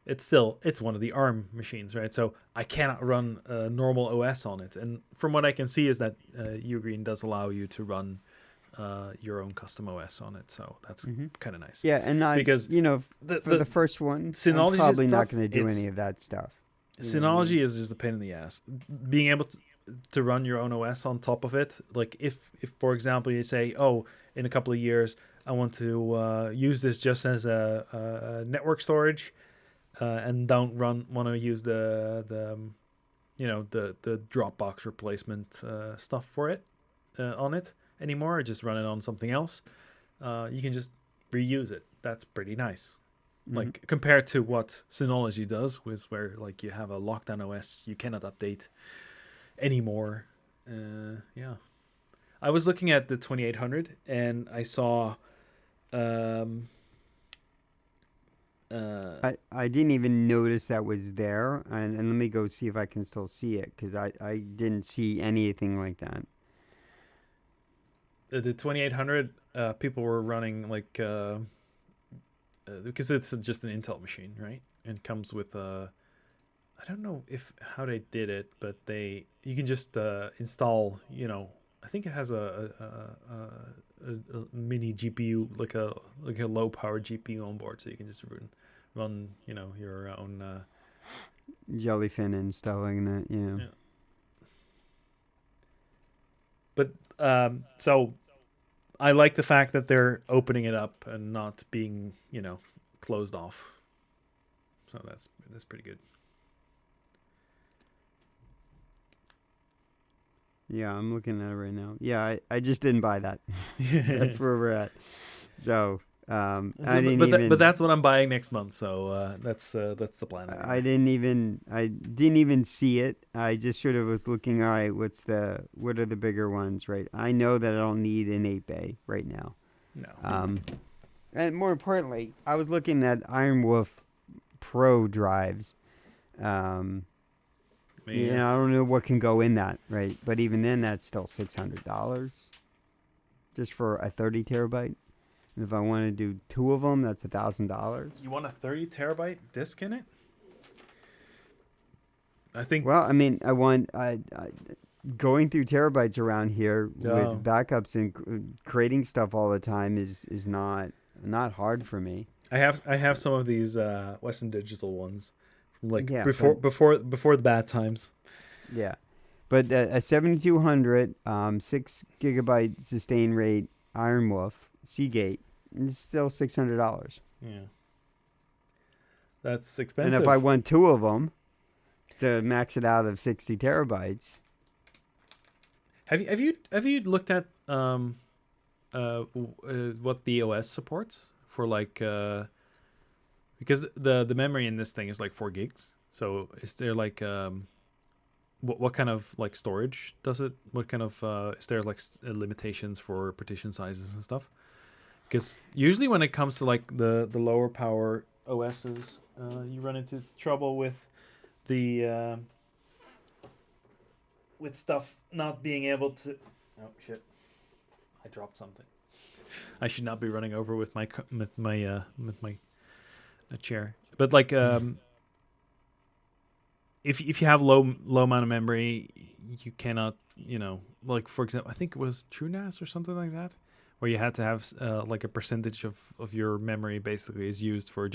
It's one of the ARM machines, right? So I cannot run a normal OS on it, and from what I can see is that Ugreen does allow you to run your own custom OS on it, so that's kind of nice. Yeah, and because for the first one, I'm probably not going to do any of that stuff. Synology is just a pain in the ass. Being able to run your own OS on top of it, like if for example you say, oh, in a couple of years I want to use this just as a network storage, and don't want to use the Dropbox replacement stuff for it on it anymore, or just run it on something else, you can just reuse it. That's pretty nice. Like compared to what Synology does, where like you have a lockdown OS you cannot update anymore. Yeah, I was looking at the 2800 and I saw I didn't even notice that was there, and let me go see if I can still see it, because I didn't see anything like that. The 2800 people were running like because it's just an Intel machine, right? And comes with I don't know how they did it, but you can just install, I think it has a mini GPU, like a low power GPU on board, so you can just run your own Jellyfin and stuff like that. Yeah. But so I like the fact that they're opening it up and not being closed off. So that's pretty good. Yeah, I'm looking at it right now. Yeah, I just didn't buy that. That's where we're at. So I didn't but that's what I'm buying next month. So that's the plan. Anyway. I didn't even see it. I just sort of was looking. All right, what are the bigger ones? Right. I know that I don't need an 8-bay right now. No. And more importantly, I was looking at Iron Wolf Pro drives. I don't know what can go in that, right? But even then, that's still $600 just for a 30 terabyte. And if I want to do two of them, that's $1,000. You want a 30 terabyte disk in it? I think. Well, I mean, I want going through terabytes around here with backups and creating stuff all the time is not hard for me. I have some of these Western Digital ones. Before the bad times. Yeah. But a 7200 6 gigabyte sustain rate Iron Wolf Seagate is still $600. Yeah. That's expensive. And if I want two of them to max it out of 60 terabytes. Have you looked at what the OS supports for because the memory in this thing is like 4 gigs. So is there like what kind of like storage does it? What kind of is there like limitations for partition sizes and stuff? Because usually when it comes to like the lower power OSs, you run into trouble with the with stuff not being able to. Oh shit! I dropped something. I should not be running over with my a chair, but like if you have low amount of memory, you cannot like for example I think it was TrueNAS or something like that, where you had to have like a percentage of your memory basically is used for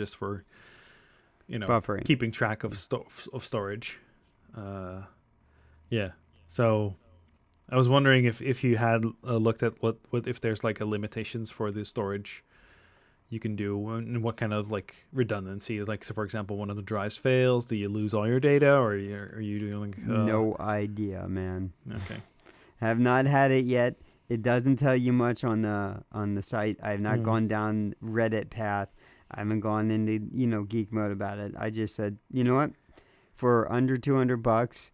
buffering, keeping track of storage. Yeah, so I was wondering if you had looked at what if there's like a limitations for the storage you can do, and what kind of like redundancy, like so for example one of the drives fails, do you lose all your data, or are you doing no idea, man. Okay. Have not had it yet. It doesn't tell you much on the site. I have not gone down Reddit path. I haven't gone into geek mode about it. I just said, you know what, for under $200,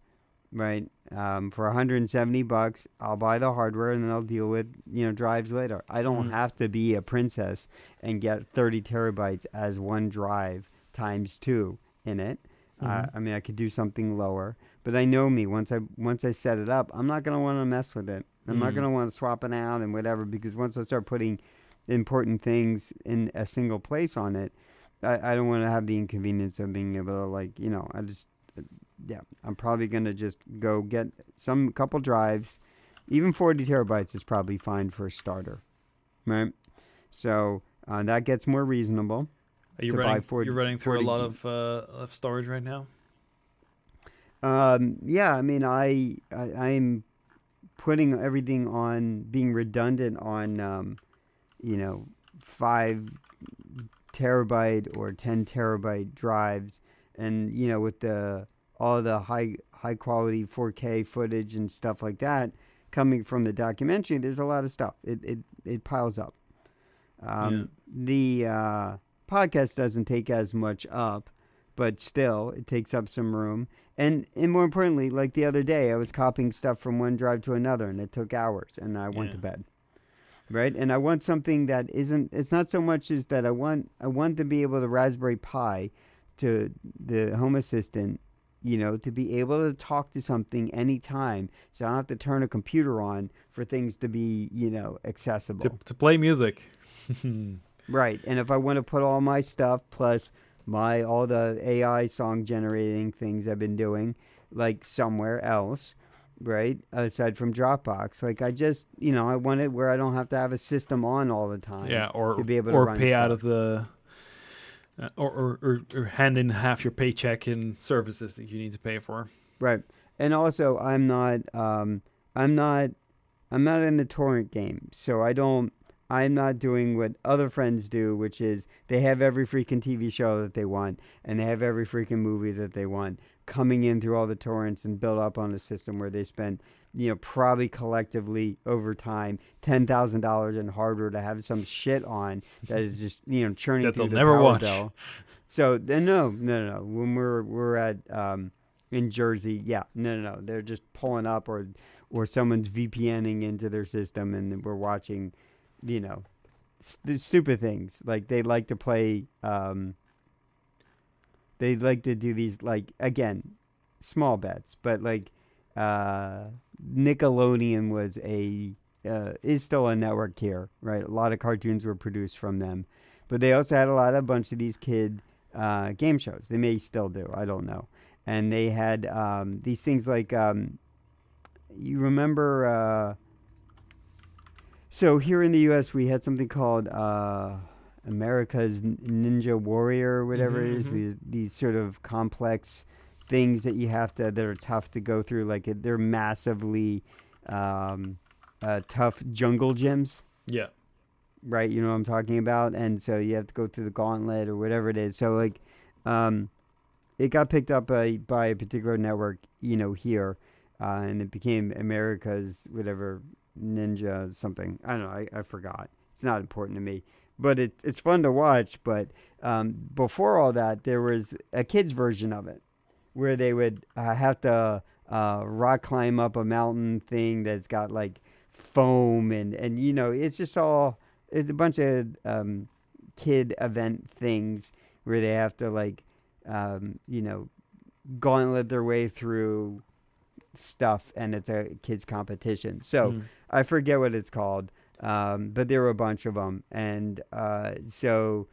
right? For $170, I'll buy the hardware and then I'll deal with drives later. I don't have to be a princess and get 30 terabytes as one drive times 2 in it. I mean, I could do something lower, but I know me. Once I set it up, I'm not gonna want to mess with it. I'm not gonna want to swap it out and whatever, because once I start putting important things in a single place on it, I don't want to have the inconvenience of being able to I'm probably gonna just go get couple drives. Even 40 terabytes is probably fine for a starter, right? So that gets more reasonable. Are you running through a lot of storage right now? Yeah, I mean, I'm putting everything on, being redundant on, 5 terabyte or 10 terabyte drives, and with all the high quality 4K footage and stuff like that coming from the documentary, there's a lot of stuff. It piles up. The podcast doesn't take as much up, but still it takes up some room. And more importantly, like the other day, I was copying stuff from one drive to another, and it took hours, and I went to bed. Right? And I want something that it's not so much as that I want to be able to Raspberry Pi to the Home Assistant, to be able to talk to something anytime, so I don't have to turn a computer on for things to be, accessible. To play music. Right. And if I want to put all my stuff plus all the AI song generating things I've been doing, like somewhere else, right, aside from Dropbox, like I just, I want it where I don't have to have a system on all the time. Yeah, or to be able to run pay stuff out of the or hand in half your paycheck in services that you need to pay for. Right. And also, I'm not in the torrent game, so I'm not doing what other friends do, which is they have every freaking TV show that they want, and they have every freaking movie that they want coming in through all the torrents and build up on a system where they spend, probably collectively over time $10,000 in hardware to have some shit on that is just, churning that through they'll the never power watch. bill. So no. When we're at in Jersey, no. They're just pulling up or someone's VPNing into their system, and we're watching. Stupid things. Like they like to play, they like to do these, like, again, small bets, but like, Nickelodeon was is still a network here, right? A lot of cartoons were produced from them, but they also had a bunch of these kid, game shows. They may still do, I don't know. And they had, these things like, you remember, so here in the U.S., we had something called America's Ninja Warrior, or whatever it is. These sort of complex things that that are tough to go through. Like they're massively tough jungle gyms. Yeah. Right, you know what I'm talking about? And so you have to go through the gauntlet or whatever it is. So like, it got picked up by a particular network, here, and it became America's whatever. Ninja something. I don't know. I forgot. It's not important to me, but it's fun to watch. But before all that, there was a kids version of it where they would have to rock climb up a mountain thing that's got like foam and it's just it's a bunch of kid event things where they have to like gauntlet their way through stuff, and it's a kids competition. So I forget what it's called, but there were a bunch of them, and so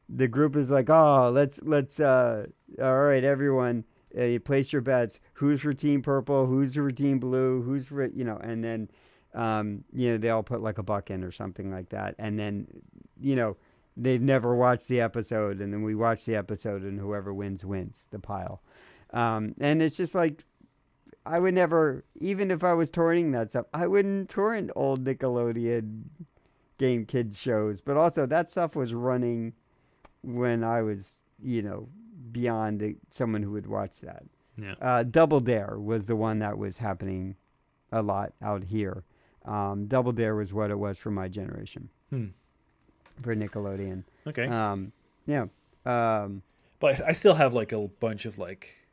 the group is like, oh, let's all right, everyone, you place your bets. Who's for Team Purple? Who's for Team Blue? Who's for and then they all put like $1 in or something like that, and then they've never watched the episode, and then we watch the episode, and whoever wins the pile, and it's just like, I would never, even if I was torrenting that stuff, I wouldn't torrent old Nickelodeon game kids shows. But also, that stuff was running when I was, beyond someone who would watch that. Yeah. Double Dare was the one that was happening a lot out here. Double Dare was what it was for my generation Hmm. for Nickelodeon. Okay. Yeah. But I still have like a bunch of like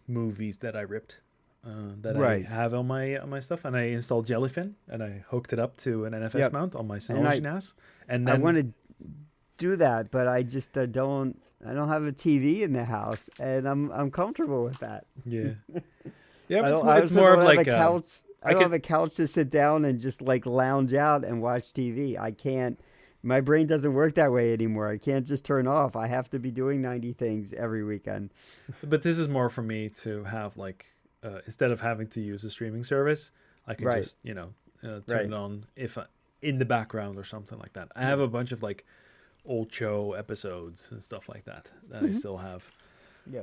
movies that I ripped that I Right. have on my stuff, and I installed Jellyfin and I hooked it up to an NFS Yep. mount on my And Synology NAS, and I then want to do that, but I just don't. I don't have a TV in the house, and I'm comfortable with that. yeah, yeah, I but don't. I it's also more don't of have like a couch. I I don't could have a couch to sit down and just like lounge out and watch TV. I can't. My brain doesn't work that way anymore. I can't just turn off. I have to be doing 90 things every weekend. but this is more for me to have like instead of having to use a streaming service, I can Right. just turn Right. it on if in the background or something like that. I Yeah. have a bunch of like old show episodes and stuff like that that I Mhm. still have. Yeah.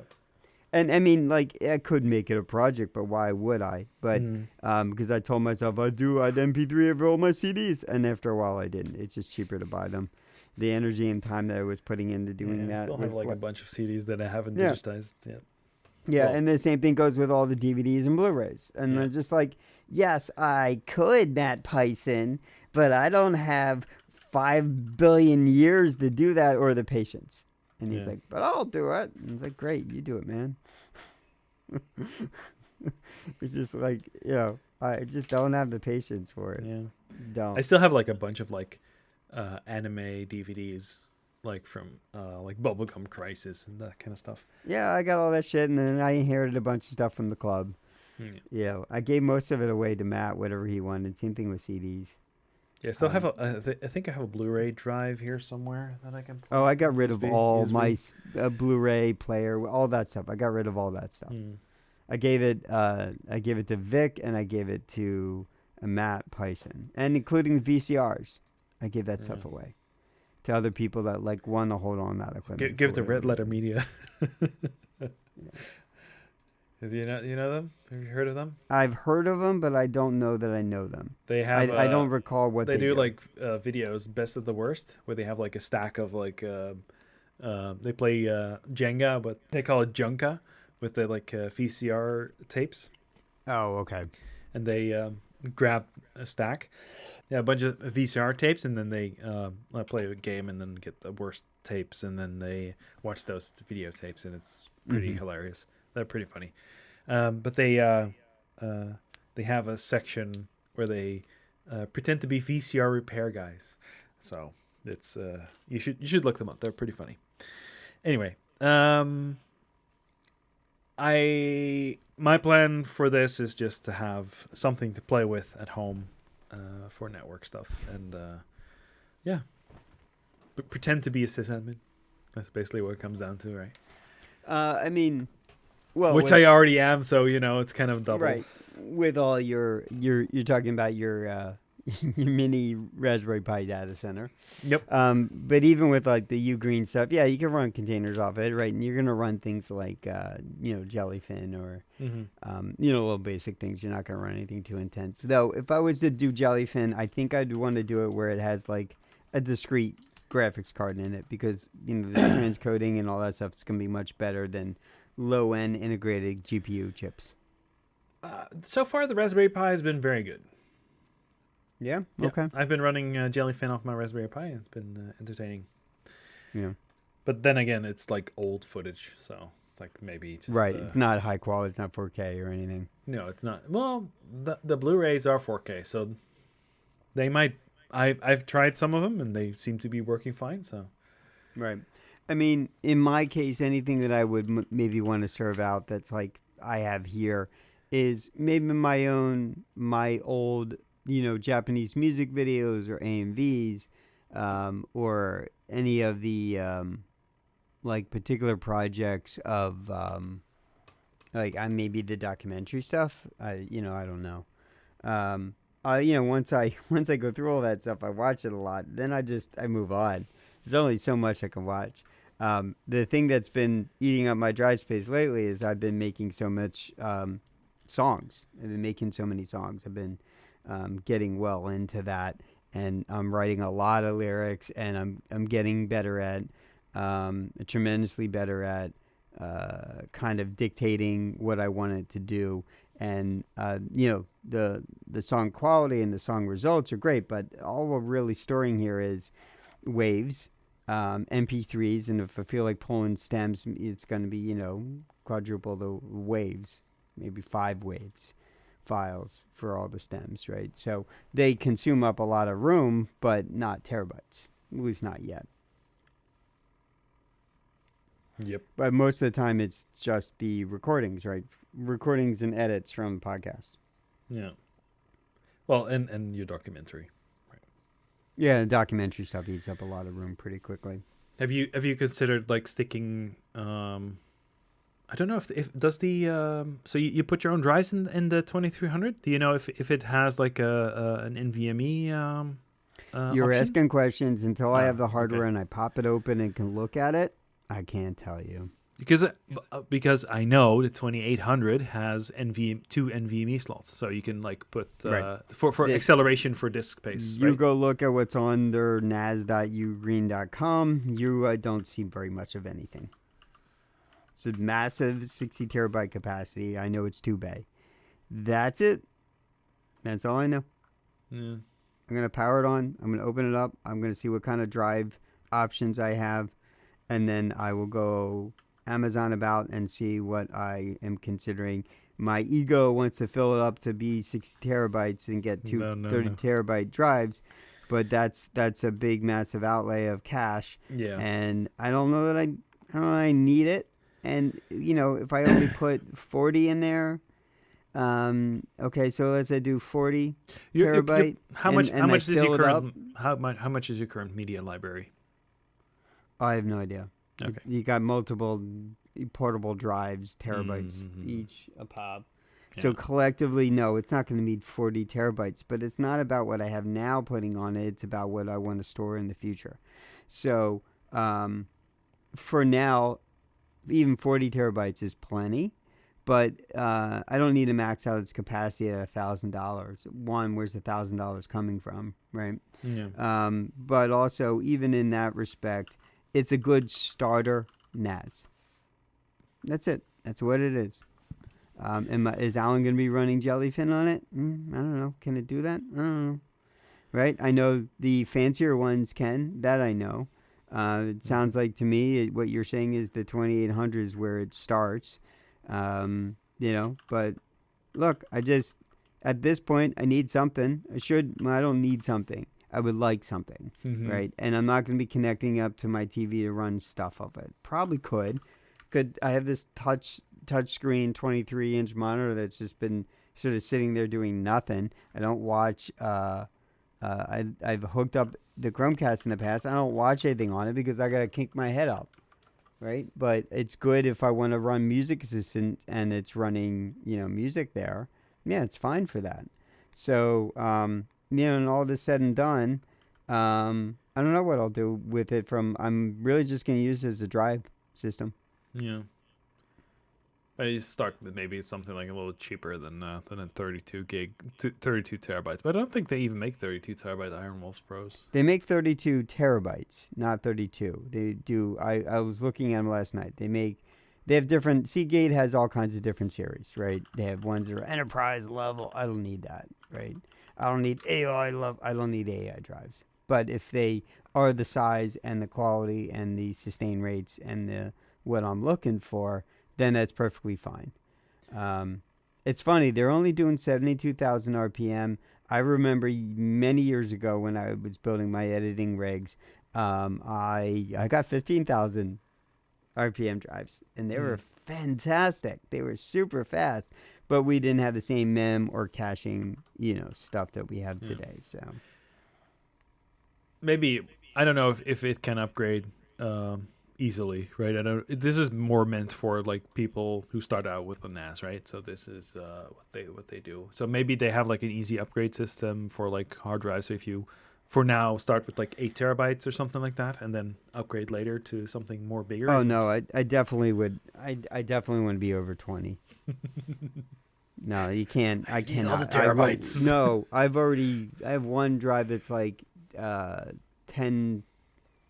And I mean, like, I could make it a project, but why would I? But Mm. because I told myself I'd MP3 of all my CDs, and after a while I didn't. It's just cheaper to buy them. The energy and time that I was putting into doing Yeah, I that still have was like a bunch of CDs that I haven't yeah, digitized yet. yeah. Well, And the same thing goes with all the DVDs and Blu-rays. And yeah. they're just like, yes, I could, Matt Pyson, but I don't have 5 billion years to do that or the patience. And he's Yeah. like, but I'll do it. And I was like, great, you do it, man. It's just like, I just don't have the patience for it. Yeah. Don't. I still have like a bunch of like anime DVDs like from like Bubblegum Crisis and that kind of stuff. Yeah, I got all that shit, and then I inherited a bunch of stuff from the club. Yeah. I gave most of it away to Matt, whatever he wanted. Same thing with CDs. Yeah, I still have I think I have a Blu-ray drive here somewhere that I can play. Oh, I got rid of USB. all my Blu-ray player, all that stuff. I got rid of all that stuff. I gave it to Vic, and I gave it to Matt Pyson, and including the VCRs. I gave that stuff away to other people that like want to hold on to that equipment. Give it to Red Letter Media. You know them? Have you heard of them? I've heard of them, but I don't know that I know them. They have. I don't recall what they do. Like videos, best of the worst, where they have like a stack of like. They play Jenga, but they call it Junka, with the like VCR tapes. Oh, okay. And they grab a stack, a bunch of VCR tapes, and then they play a game, and then get the worst tapes, and then they watch those videotapes, and it's pretty hilarious. They're pretty funny. But they have a section where they pretend to be VCR repair guys. So it's you should look them up. They're pretty funny. Anyway, my plan for this is just to have something to play with at home for network stuff, and pretend to be a sysadmin. That's basically what it comes down to, right? I mean, well, which I already am, so it's kind of double. Right. With all you're talking about your your mini Raspberry Pi data center. Yep. But even with like the Ugreen stuff, yeah, you can run containers off it, right? And you're gonna run things like Jellyfin or little basic things. You're not gonna run anything too intense. Though, if I was to do Jellyfin, I think I'd want to do it where it has like a discrete graphics card in it, because the transcoding and all that stuff is gonna be much better than low-end integrated GPU chips. So far, the Raspberry Pi has been very good. Yeah? Yeah. Okay. I've been running Jellyfin off my Raspberry Pi, and it's been entertaining. Yeah. But then again, it's like old footage, so it's like maybe just... Right. It's not high quality. It's not 4K or anything. No, it's not. Well, the Blu-rays are 4K, so they might... I've tried some of them, and they seem to be working fine, so... Right. I mean, in my case, anything that I would maybe want to serve out that's like I have here is maybe my old, Japanese music videos or AMVs, or any of the like particular projects of like maybe the documentary stuff. I don't know. Once I go through all that stuff, I watch it a lot. Then I move on. There's only so much I can watch. The thing that's been eating up my drive space lately is I've been making so much songs. I've been making so many songs. I've been getting well into that, and I'm writing a lot of lyrics, and I'm getting better at, tremendously better at kind of dictating what I want it to do, And the song quality and the song results are great, but all we're really storing here is waves, MP3s, and if I feel like pulling stems, it's going to be quadruple the waves, maybe 5 waves files for all the stems, right? So they consume up a lot of room, but not terabytes, at least not yet. Yep. But most of the time, it's just the recordings, right? Recordings and edits from podcasts. Yeah. Well, and your documentary. Right. Yeah, the documentary stuff eats up a lot of room pretty quickly. Have you considered like sticking? I don't know if does the so you put your own drives in the 2300? Do you know if it has like an NVMe? You're option? asking questions until I have the hardware okay. and I pop it open and can look at it. I can't tell you. Because I know the 2800 has two NVMe slots, so you can like put Right. for acceleration for disk space. You right? go look at what's on their nas.ugreen.com. You don't see very much of anything. It's a massive 60 terabyte capacity. I know it's 2 bay. That's it. That's all I know. Yeah. I'm going to power it on. I'm going to open it up. I'm going to see what kind of drive options I have. And then I will go Amazon about and see what I am considering. My ego wants to fill it up to be 60 terabytes and get two 30 terabyte drives. But that's a big, massive outlay of cash. Yeah. And I don't know that I need it. And, if I only put 40 in there, okay, so let's say do 40 terabyte. How much is your current up. how much is your current media library? I have no idea. Okay. You got multiple portable drives, terabytes each a pop. Yeah. So collectively, no, it's not going to need 40 terabytes, but it's not about what I have now putting on it. It's about what I want to store in the future. So for now, even 40 terabytes is plenty, but I don't need to max out its capacity at $1,000. One, where's $1,000 coming from, right? Yeah. But also, even in that respect, it's a good starter NAS. That's it. That's what it is. Is Alan going to be running Jellyfin on it? I don't know. Can it do that? I don't know. Right? I know the fancier ones can. That I know. It sounds like to me what you're saying is the 2800 is where it starts. But look, at this point, I need something. I don't need something. I would like something, right? And I'm not going to be connecting up to my TV to run stuff of it. Probably could. I have this touch screen 23-inch monitor that's just been sort of sitting there doing nothing. I don't watch. I've hooked up the Chromecast in the past. I don't watch anything on it because I got to kink my head up, right? But it's good if I want to run Music Assistant and it's running, music there. Yeah, it's fine for that. So, and all this said and done, I don't know what I'll do with it. I'm really just going to use it as a drive system. Yeah. I start with maybe something like a little cheaper than a 32 terabytes. But I don't think they even make 32 terabyte Iron Wolves Pros. They make 32 terabytes, not 32. They do. I was looking at them last night. They have different. Seagate has all kinds of different series, right? They have ones that are enterprise level. I don't need that, right? I don't need AI. I don't need AI drives. But if they are the size and the quality and the sustain rates and what I'm looking for, then that's perfectly fine. It's funny. They're only doing 72,000 RPM. I remember many years ago when I was building my editing rigs, I got 15,000 RPM drives, and they were fantastic. They were super fast, but we didn't have the same mem or caching, stuff that we have today. So maybe, I don't know if it can upgrade easily, right? This is more meant for like people who start out with a NAS, right? So this is what they do. So maybe they have like an easy upgrade system for like hard drives. So if you for now start with like 8 terabytes or something like that, and then upgrade later to something more bigger. Oh no, I definitely would. I definitely want to be over 20. No, you can't. I cannot. All the terabytes. I have one drive that's like 10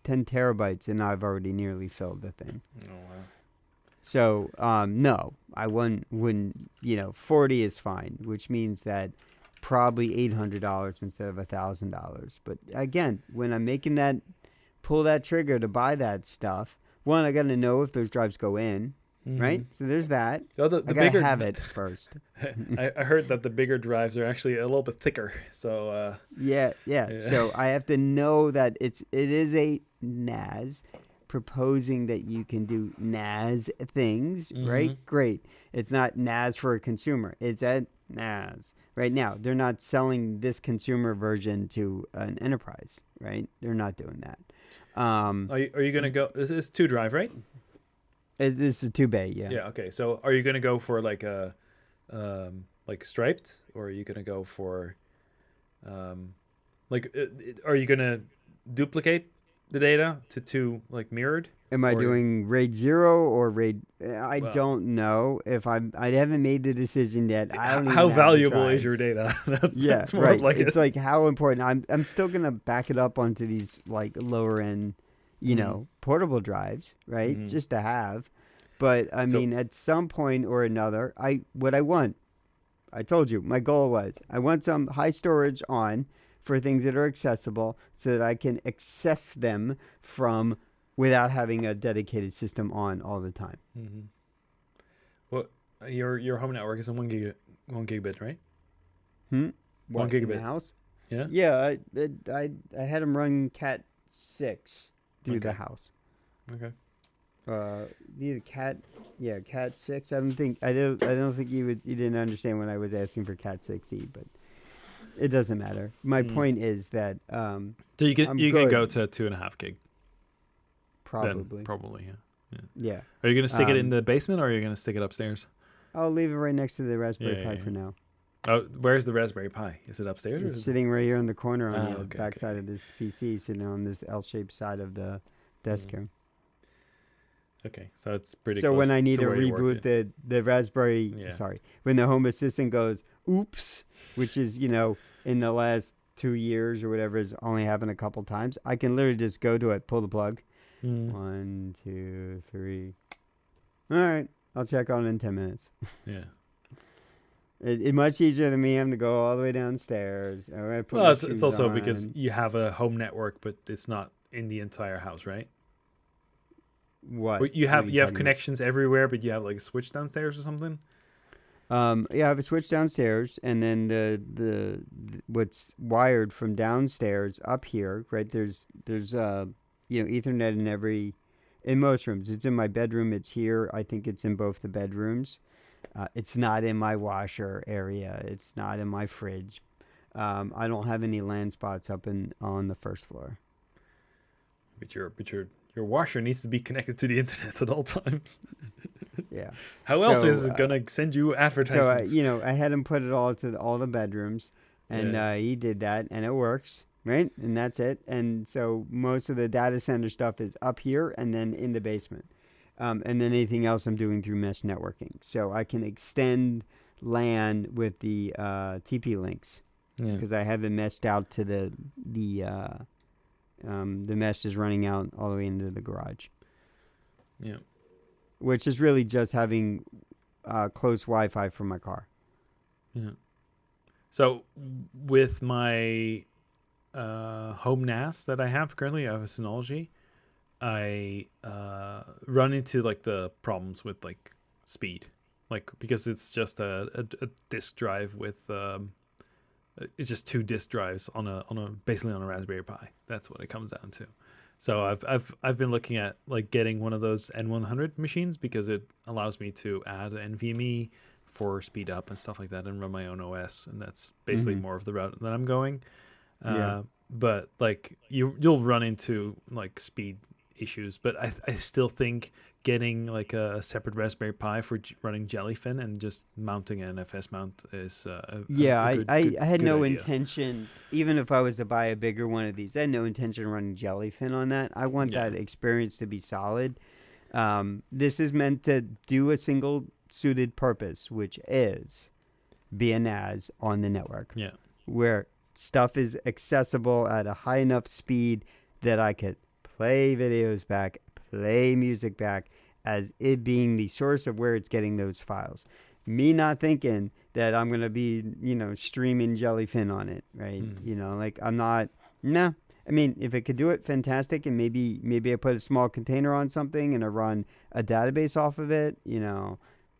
terabytes, and I've already nearly filled the thing. Oh wow. So no, I wouldn't. 40 is fine, which means that probably $800 instead of $1,000. But again, when I'm making that, pull that trigger to buy that stuff, one, I got to know if those drives go in, right? So there's that. Oh, the I got to bigger have it first. I heard that the bigger drives are actually a little bit thicker. So Yeah. So I have to know that it is a NAS proposing that you can do NAS things, right? Great. It's not NAS for a consumer. It's a NAS. Right now, they're not selling this consumer version to an enterprise, right? They're not doing that. are you going to go? This is 2-drive, right? This is 2-bay, yeah. Yeah. Okay. So are you going to go for like a like striped, or are you going to go for are you going to duplicate the data to 2 like mirrored? Am I doing RAID 0 or RAID? I Well, don't know if I haven't made the decision yet. I don't even how have the valuable is drives. your data? that's more right. of like It's like how important. I'm still gonna back it up onto these like lower end, portable drives, right? Just to have. But I mean, at some point or another, I told you my goal was I want some high storage on for things that are accessible so that I can access them from without having a dedicated system on all the time. Well, your home network is on 1 gigabit, right? What, 1 gigabit in the house? Yeah. Yeah, I had them run Cat 6 through the house. Okay. The Cat 6. I don't think you didn't understand when I was asking for Cat 6e, but it doesn't matter. My point is that so you can go to 2.5 gig. Probably, yeah. Are you gonna stick it in the basement, or are you gonna stick it upstairs? I'll leave it right next to the Raspberry Pi for now. Oh, where's the Raspberry Pi? Is it upstairs? It's sitting right here in the corner on the back side of this PC, sitting on this L-shaped side of the desk here. Okay, so it's pretty. So close when I need to where you reboot the Raspberry, when the Home Assistant goes, "Oops," which is in the last 2 years or whatever, has only happened a couple times, I can literally just go to it, pull the plug. 1, 2, 3. All right, I'll check on it in 10 minutes. Yeah. It's much easier than me having to go all the way downstairs. It's also because you have a home network, but it's not in the entire house, right? What? You have connections everywhere, but you have like a switch downstairs or something? I have a switch downstairs, and then the what's wired from downstairs up here, right? There's Ethernet in most rooms. It's in my bedroom. It's here. I think it's in both the bedrooms. It's not in my washer area. It's not in my fridge. I don't have any LAN spots up on the first floor. But your washer needs to be connected to the internet at all times. Yeah. How else is it gonna send you advertisements? So I had him put it all to all the bedrooms, and he did that, and it works, right? And that's it. And so most of the data center stuff is up here, and then in the basement, and then anything else I'm doing through mesh networking. So I can extend LAN with the TP links because I have it meshed out to the mesh is running out all the way into the garage. Yeah. Which is really just having close Wi-Fi for my car. Yeah. So with my home NAS that I have currently, I have a Synology. I run into like the problems with like speed, like because it's just a disk drive with it's just 2 disk drives on a basically on a Raspberry Pi. That's what it comes down to. So I've been looking at like getting one of those N100 machines because it allows me to add an NVMe for speed up and stuff like that and run my own OS, and that's basically more of the route that I'm going. But like you'll run into like speed issues, but I still think getting like a separate Raspberry Pi for running Jellyfin and just mounting an FS mount is I had no idea. intention, even if I was to buy a bigger one of these, I had no intention of running Jellyfin on that. I want that experience to be solid. This is meant to do a single suited purpose, which is be a NAS on the network, where stuff is accessible at a high enough speed that I could play videos back, play music back, as it being the source of where it's getting those files. Me not thinking that I'm gonna be, streaming Jellyfin on it, right? Like I'm not. No, I mean, if it could do it, fantastic. And maybe I put a small container on something and I run a database off of it.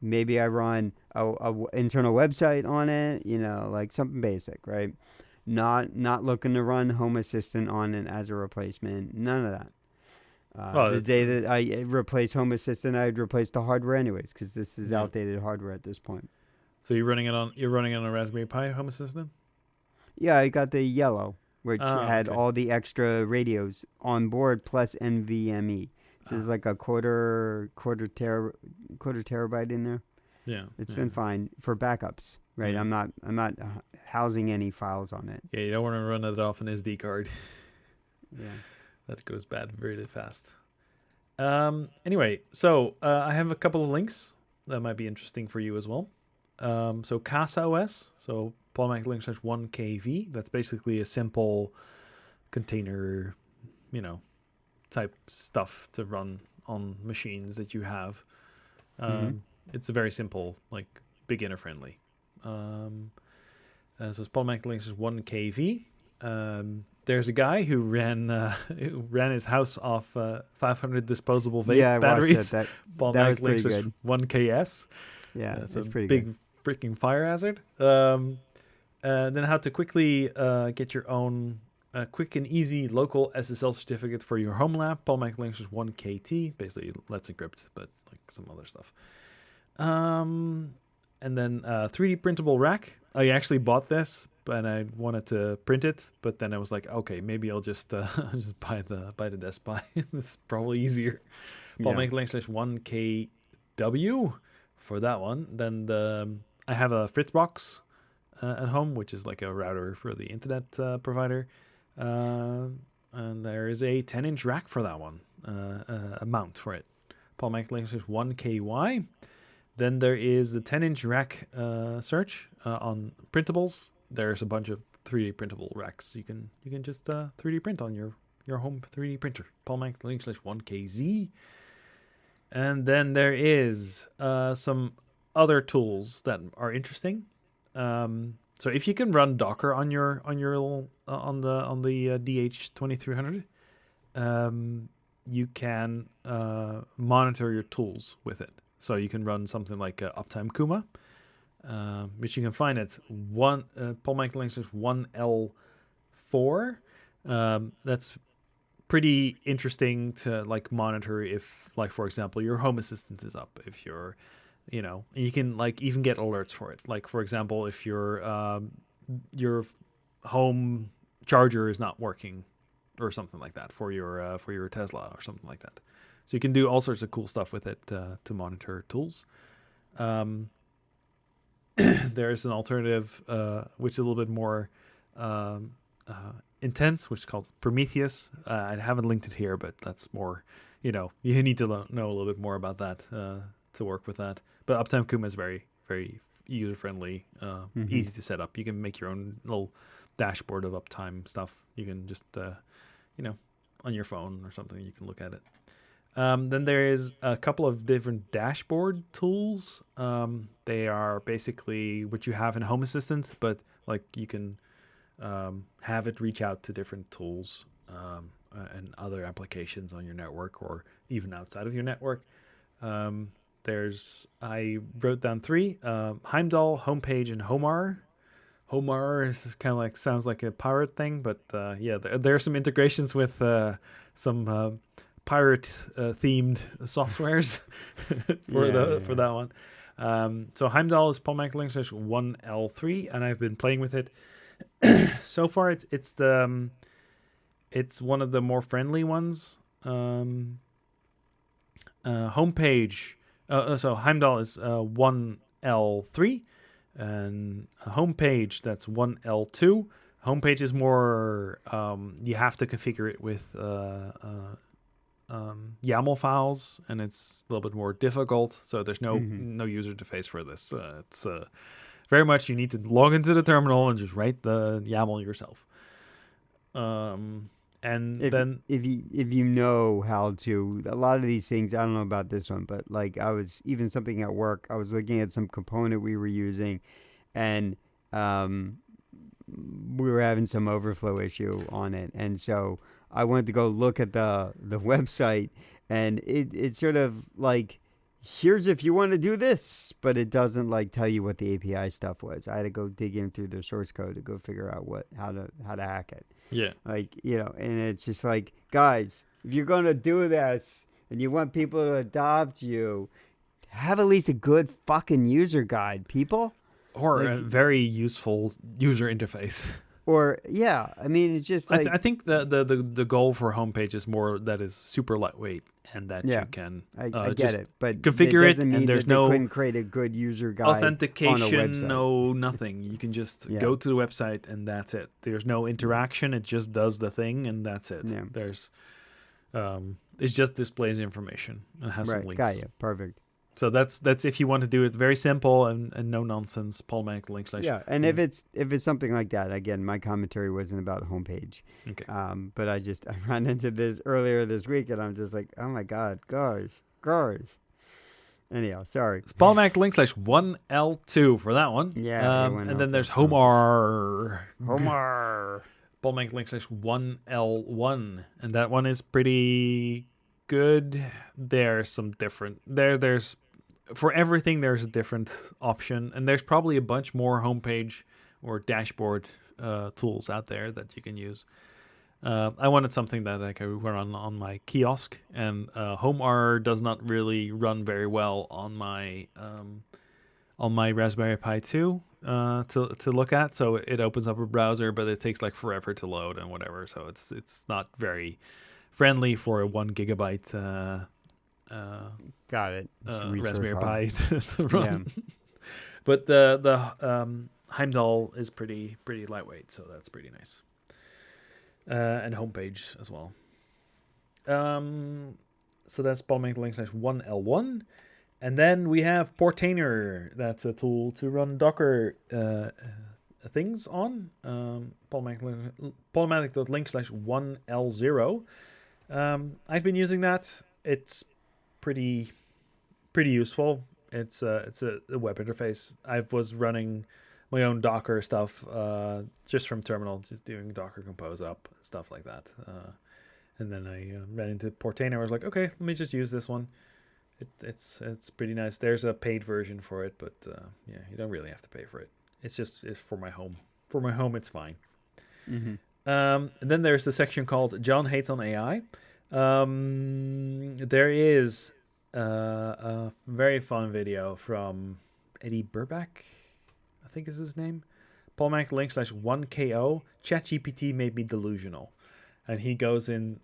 Maybe I run a internal website on it. Like something basic, right? Not looking to run Home Assistant on it as a replacement. None of that. The day that I replace Home Assistant, I'd replace the hardware anyways, because this is outdated hardware at this point. So you're running it on a Raspberry Pi Home Assistant? Yeah, I got the yellow, which had all the extra radios on board plus NVMe. So there's like a quarter terabyte in there. Yeah, it's been fine for backups, right? Yeah. I'm not housing any files on it. Yeah, you don't want to run it off an SD card. Yeah. That goes bad very fast. Anyway, so I have a couple of links that might be interesting for you as well. So Casa OS, so Polymatic link / 1kv. That's basically a simple container, type stuff to run on machines that you have. It's a very simple, like beginner friendly. So it's Polymatic link / 1kv. There's a guy who ran his house off 500 disposable vape batteries. That was pretty good. 1KS. Yeah, it's a pretty big good. Freaking fire hazard. Then how to quickly get your own quick and easy local SSL certificate for your home lab. Polymatic link / 1KT. Basically, Let's Encrypt, but like some other stuff. And then 3D printable rack. I actually bought this, but I wanted to print it. But then I was like, okay, maybe I'll just just buy the Desk Buy. It's probably easier. Polymatic link / 1KW for that one. Then I have a Fritzbox at home, which is like a router for the internet provider. And there is a 10-inch rack for that one, a mount for it. Polymatic link / 1KY. Then there is the 10-inch rack search on printables. There's a bunch of 3D printable racks. You can just 3D print on your home 3D printer. Polymatic link / 1KZ. And then there is some other tools that are interesting. So if you can run Docker on your little on the DH2300, you can monitor your tools with it. So you can run something like Uptime Kuma, which you can find at Polymatic link / 1L4. That's pretty interesting to like monitor if, like, for example, your Home Assistant is up. If you're you can like even get alerts for it. Like, for example, if your home charger is not working or something like that for your Tesla or something like that. So you can do all sorts of cool stuff with it to monitor tools. There's an alternative which is a little bit more intense, which is called Prometheus. I haven't linked it here, but that's more, you need to know a little bit more about that to work with that. But Uptime Kuma is very, very user-friendly, easy to set up. You can make your own little dashboard of uptime stuff. You can just, on your phone or something, you can look at it. Then there is a couple of different dashboard tools. They are basically what you have in Home Assistant, but like you can have it reach out to different tools and other applications on your network or even outside of your network. I wrote down 3, Heimdall, Homepage, and Homar. Homar is kind of like, sounds like a pirate thing, but there are some integrations with some pirate themed softwares for that one. So Heimdall is Polymatic link / 1L3, and I've been playing with it. So far, it's one of the more friendly ones. Homepage. So Heimdall is 1L3, and Homepage, that's 1L2. Homepage is more, you have to configure it with YAML files, and it's a little bit more difficult. So there's no user interface for this. It's very much you need to log into the terminal and just write the YAML yourself. and if then if you know how to, a lot of these things, I don't know about this one, but like I was even something at work, I was looking at some component we were using, and we were having some overflow issue on it, and so I went to go look at the website, and it's sort of like, here's if you want to do this, but it doesn't like tell you what the API stuff was. I had to go dig in through their source code to go figure out how to hack it. yeah. Like, and it's just like, guys, if you're gonna do this and you want people to adopt you, have at least a good fucking user guide, people. Or Like, a very useful user interface. or yeah, I mean, it's just like, I think the goal for homepage is more that is super lightweight and that yeah, you can I get just it, but configure it it, doesn't mean and there's that they no couldn't create a good user guide on a authentication, website. no nothing. You can just Yeah. go to the website and that's it. There's no interaction. It just does the thing and that's it. Yeah. There's it just displays information and has some Right, links. got you, perfect. So that's if you want to do it very simple and no nonsense. Polymatic link slash. Yeah, and if it's something like that, again, my commentary wasn't about a homepage. Okay. But I ran into this earlier this week, and I'm just like, oh my god, guys. Anyhow, sorry. It's Polymatic link slash 1L2 for that one. Yeah, and then there's Homer. Homer. Polymatic link slash 1L1, and that one is pretty good. There's some different there's for everything there's a different option, and there's probably a bunch more homepage or dashboard tools out there that you can use. I wanted something that I could run on my kiosk, and HomeR does not really run very well on my Raspberry Pi 2 to look at. So it opens up a browser, but it takes like forever to load and whatever. So it's not very friendly for a 1 gigabyte got it. Raspberry hog. Pi to run. Yeah. But the Heimdall is pretty lightweight, so that's pretty nice. And homepage as well. So that's Polymatic link slash 1L1. And then we have Portainer. That's a tool to run Docker things on. Polymatic.link slash 1L0. I've been using that. It's pretty useful. It's a web interface. I was running my own Docker stuff just from terminal, just doing Docker compose up, stuff like that. And then I ran into Portainer. I was like, okay, let me just use this one. It's pretty nice. There's a paid version for it, but yeah, you don't really have to pay for it. It's for my home. For my home, it's fine. Mm-hmm. And then there's the section called John Hates on AI. There is a very fun video from Eddie Burback, I think is his name. Polymatic link slash 1KO. ChatGPT made me delusional. And he goes in,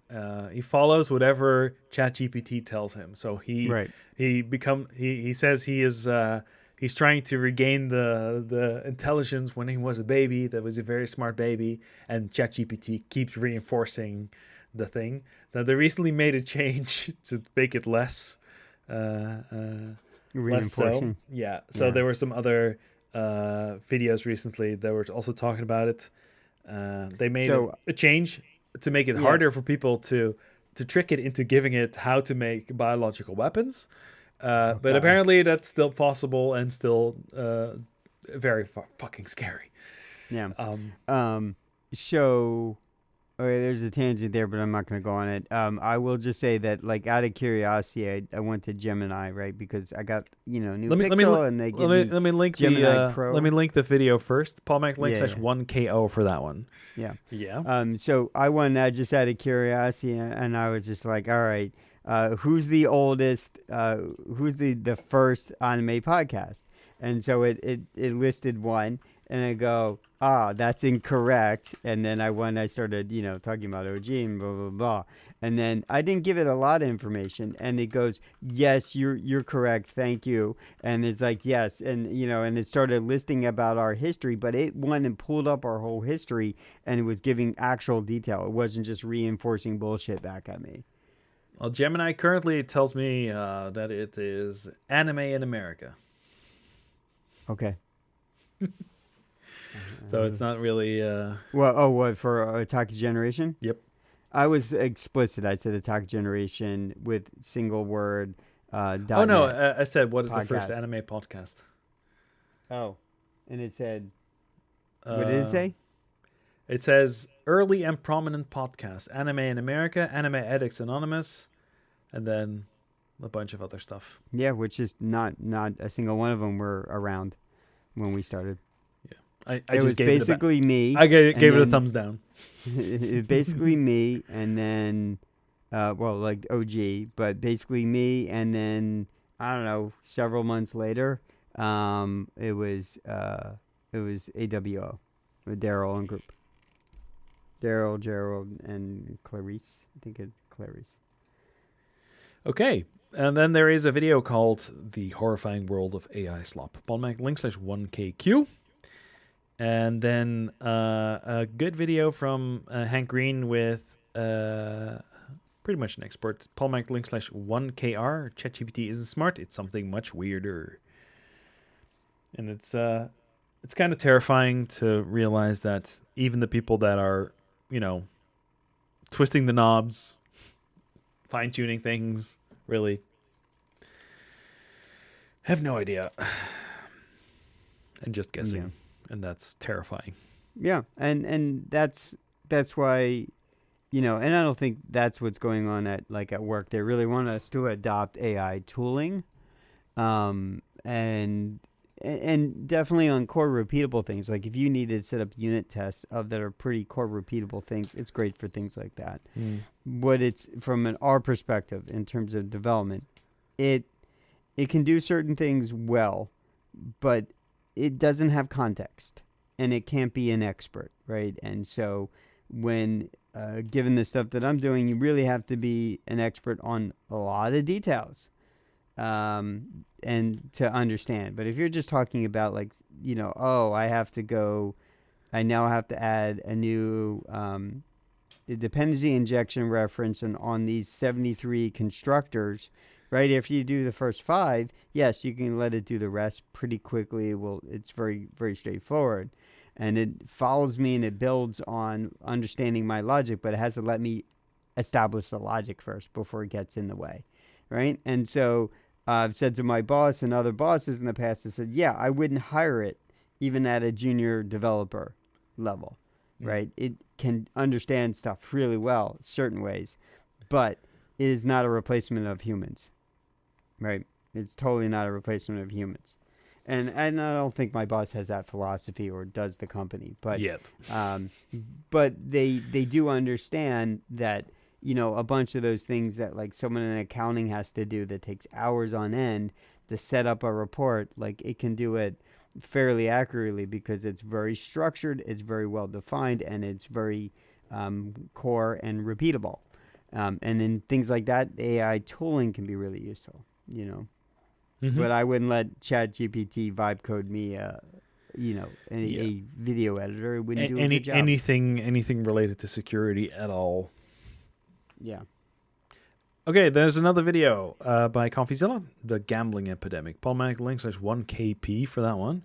he follows whatever ChatGPT tells him. So he says he is he's trying to regain the intelligence when he was a baby. That was a very smart baby, and ChatGPT keeps reinforcing the thing. Now they recently made a change to make it less less so. Yeah. So there were some other videos recently that were also talking about it. They made a change to make it harder for people to trick it into giving it how to make biological weapons. But apparently that's still possible and still very fucking scary. Yeah. So, okay, there's a tangent there, but I'm not going to go on it. I will just say that, like, out of curiosity, I went to Gemini, right? Because I got, new Pixel, and they give me let me link Gemini Pro. Let me link the video first. Polymatic link slash 1KO for that one. Yeah. Yeah. So I went just out of curiosity, and I was just like, all right, who's the oldest, who's the first anime podcast? And so it listed one, and I go, that's incorrect. And then I started, talking about OG and blah, blah, blah. And then I didn't give it a lot of information. And it goes, yes, you're correct. Thank you. And it's like, yes. And, and it started listing about our history, but it went and pulled up our whole history, and it was giving actual detail. It wasn't just reinforcing bullshit back at me. Well, Gemini currently tells me that it is anime in America. Okay. So it's not really... what, for Otaku Generation? Yep. I was explicit. I said attack generation with single word. Oh no, .net I said what is the first podcast. anime podcast? Oh, and it said, what did it Uh, say? it says early and prominent podcast, anime in America, Anime Addicts Anonymous, and then a bunch of other stuff. Yeah, which is not a single one of them were around when we started. Yeah, I It just was gave it a basically me, I gave and it a then thumbs down. it was basically me, and then, well, like OG, but basically me, and then I don't know, several months later, it was AWO with Daryl and group. Daryl, Gerald, and Clarice. I think it's Clarice. Okay. And then there is a video called The Horrifying World of AI Slop. Polymatic link/1KQ. And then a good video from Hank Green with pretty much an expert. Polymatic link/1KR. ChatGPT isn't smart. It's something much weirder. And it's kind of terrifying to realize that even the people that are, twisting the knobs, fine-tuning things, really have no idea. And just guessing. Yeah. And that's terrifying. Yeah, and that's why, and I don't think that's what's going on at work. They really want us to adopt AI tooling, and definitely on core repeatable things. Like if you need to set up unit tests of that are pretty core repeatable things, it's great for things like that. What it's from our perspective in terms of development, it can do certain things well, but it doesn't have context, and it can't be an expert, right? And so when given the stuff that I'm doing, you really have to be an expert on a lot of details, and to understand. But if you're just talking about I now have to add a new dependency injection reference on these 73 constructors. Right after you do the first 5, yes, you can let it do the rest pretty quickly. Well, it's very, very straightforward, and it follows me and it builds on understanding my logic, but it has to let me establish the logic first before it gets in the way, right? And so I've said to my boss and other bosses in the past, I said, yeah, I wouldn't hire it even at a junior developer level, right? It can understand stuff really well, certain ways, but it is not a replacement of humans. Right. It's totally not a replacement of humans. And I don't think my boss has that philosophy or does the company. But Yet. But they do understand that, a bunch of those things that someone in accounting has to do that takes hours on end to set up a report, it can do it fairly accurately because it's very structured, it's very well defined, and it's very core and repeatable. And in things like that, AI tooling can be really useful. But I wouldn't let ChatGPT vibe code me a video editor. It wouldn't do a good job. Anything related to security at all. Yeah. Okay, there's another video by CoffeeZilla, The Gambling Epidemic. Polymatic link/1KP for that one.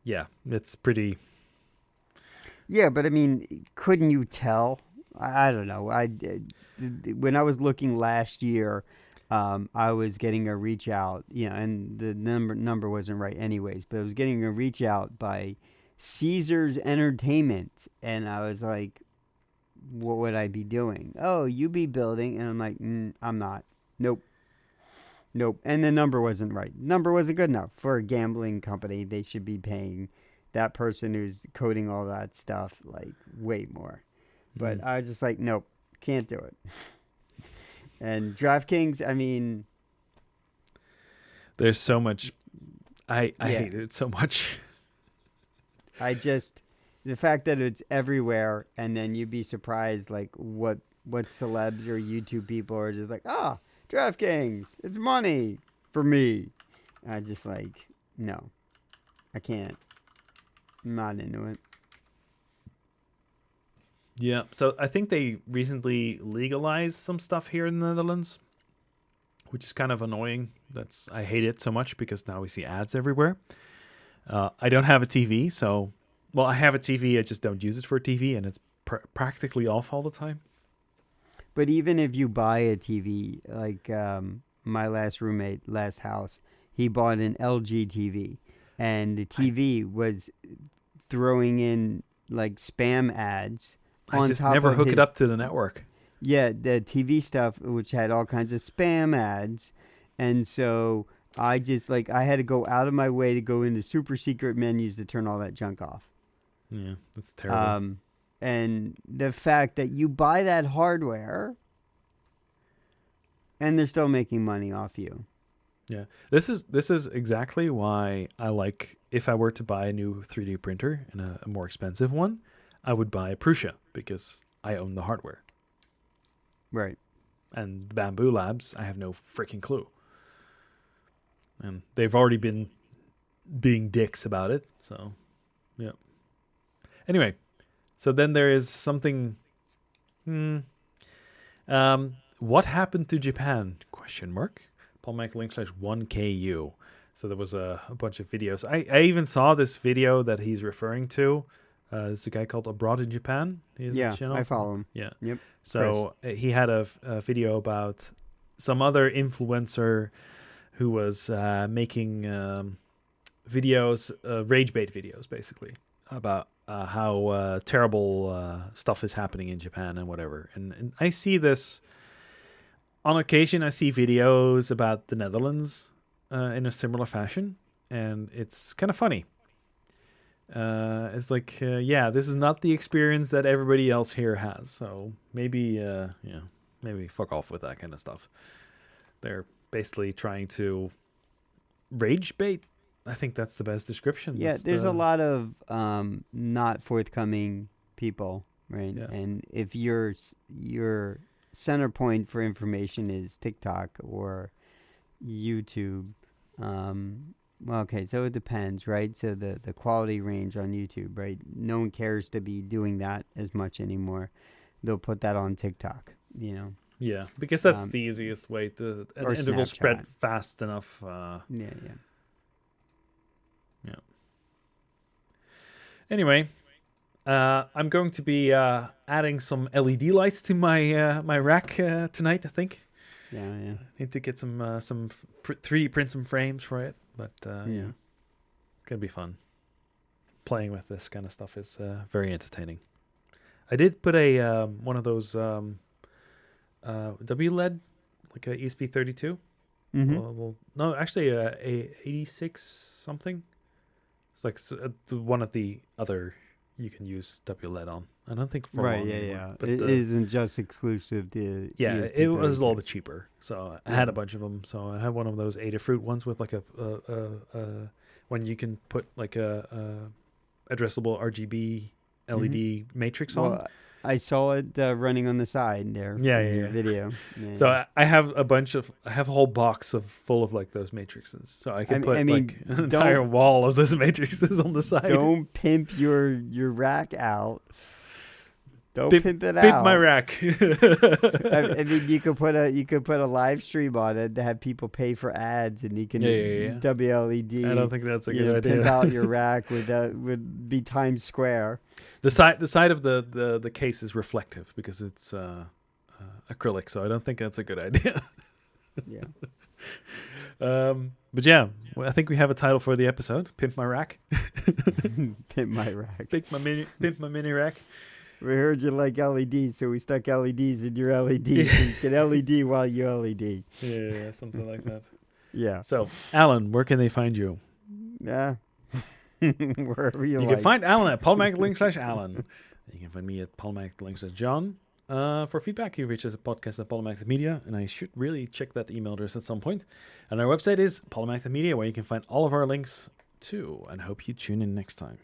Yeah, it's pretty... Yeah, but I mean, couldn't you tell? I don't know. When I was looking last year, I was getting a reach out, and the number wasn't right anyways, but I was getting a reach out by Caesars Entertainment, and I was like, what would I be doing? Oh, you be building, and I'm like, I'm not. Nope. And the number wasn't right. Number wasn't good enough for a gambling company. They should be paying that person who's coding all that stuff way more. But I was just like, nope, can't do it. And DraftKings, I mean, there's so much. I hate it so much. The fact that it's everywhere, and then you'd be surprised what celebs or YouTube people are just like, DraftKings, it's money for me. I just no, I can't. I'm not into it. Yeah, so I think they recently legalized some stuff here in the Netherlands, which is kind of annoying. I hate it so much because now we see ads everywhere. I don't have a TV, so... Well, I have a TV, I just don't use it for a TV, and it's practically off all the time. But even if you buy a TV, like my last house, he bought an LG TV, and the TV was throwing in like spam ads. I just never hook it up to the network. Yeah, the TV stuff, which had all kinds of spam ads, and so I just I had to go out of my way to go into super secret menus to turn all that junk off. Yeah, that's terrible. And the fact that you buy that hardware and they're still making money off you. Yeah, this is exactly why I like, if I were to buy a new 3D printer and a more expensive one, I would buy a Prusa because I own the hardware. Right. And the Bamboo Labs, I have no freaking clue. And they've already been being dicks about it, so yeah. Anyway, so then there is something. What happened to Japan? ? Polymatic.1KU. So there was a bunch of videos. I even saw this video that he's referring to. It's a guy called Abroad in Japan. Yeah, I follow him. Yeah. Yep. So he had a video about some other influencer who was making videos, rage bait videos, basically, about how terrible stuff is happening in Japan and whatever. And I see this on occasion. I see videos about the Netherlands in a similar fashion, and it's kind of funny. It's like, this is not the experience that everybody else here has. So maybe fuck off with that kind of stuff. They're basically trying to rage bait. I think that's the best description. Yeah, there's a lot of not forthcoming people, right? Yeah. And if your center point for information is TikTok or YouTube, okay, so it depends, right? So the quality range on YouTube, right? No one cares to be doing that as much anymore. They'll put that on TikTok, Yeah, because that's the easiest way to, and or it will spread Snapchat. fast enough. Yeah. Anyway, I'm going to be adding some LED lights to my my rack tonight, I think. Yeah. Need to get some 3D print some frames for it, but yeah, gonna be fun. Playing with this kind of stuff is very entertaining. I did put a one of those WLED, like a ESP32. Mm-hmm. No, actually a 86 something. It's like the one at the other you can use WLED on. I don't think for Right, long yeah. anymore, but It isn't just exclusive to yeah, ESP it was a 32. little bit cheaper. So I had a bunch of them. So I have one of those Adafruit ones with like a when you can put like a addressable RGB LED matrix on. Well, I saw it running on the side there. Yeah, in yeah, your yeah. video. Yeah. So I have I have a whole box full of like those matrices. So I can put like an entire wall of those matrices on the side. Don't pimp your rack out. Don't pimp it out. Pimp my rack. I mean, you could put a live stream on it to have people pay for ads, and you can WLED. I don't think that's a good idea. Pimp out your rack would be Times Square. The side of the case is reflective because it's acrylic, so I don't think that's a good idea. Yeah. But yeah, I think we have a title for the episode: "Pimp My Rack." Pimp my rack. Pimp my mini rack. We heard you like LEDs, so we stuck LEDs in your LEDs. So you can LED while you LED. Yeah, something like that. Yeah. So, Alan, where can they find you? Yeah. Wherever you like. You can find Alan at Polymatic.link/Alan. You can find me at Polymatic.link/John. For feedback, you reach us at podcast@Polymatic.media, and I should really check that email address at some point. And our website is Polymatic.media, where you can find all of our links too. And hope you tune in next time.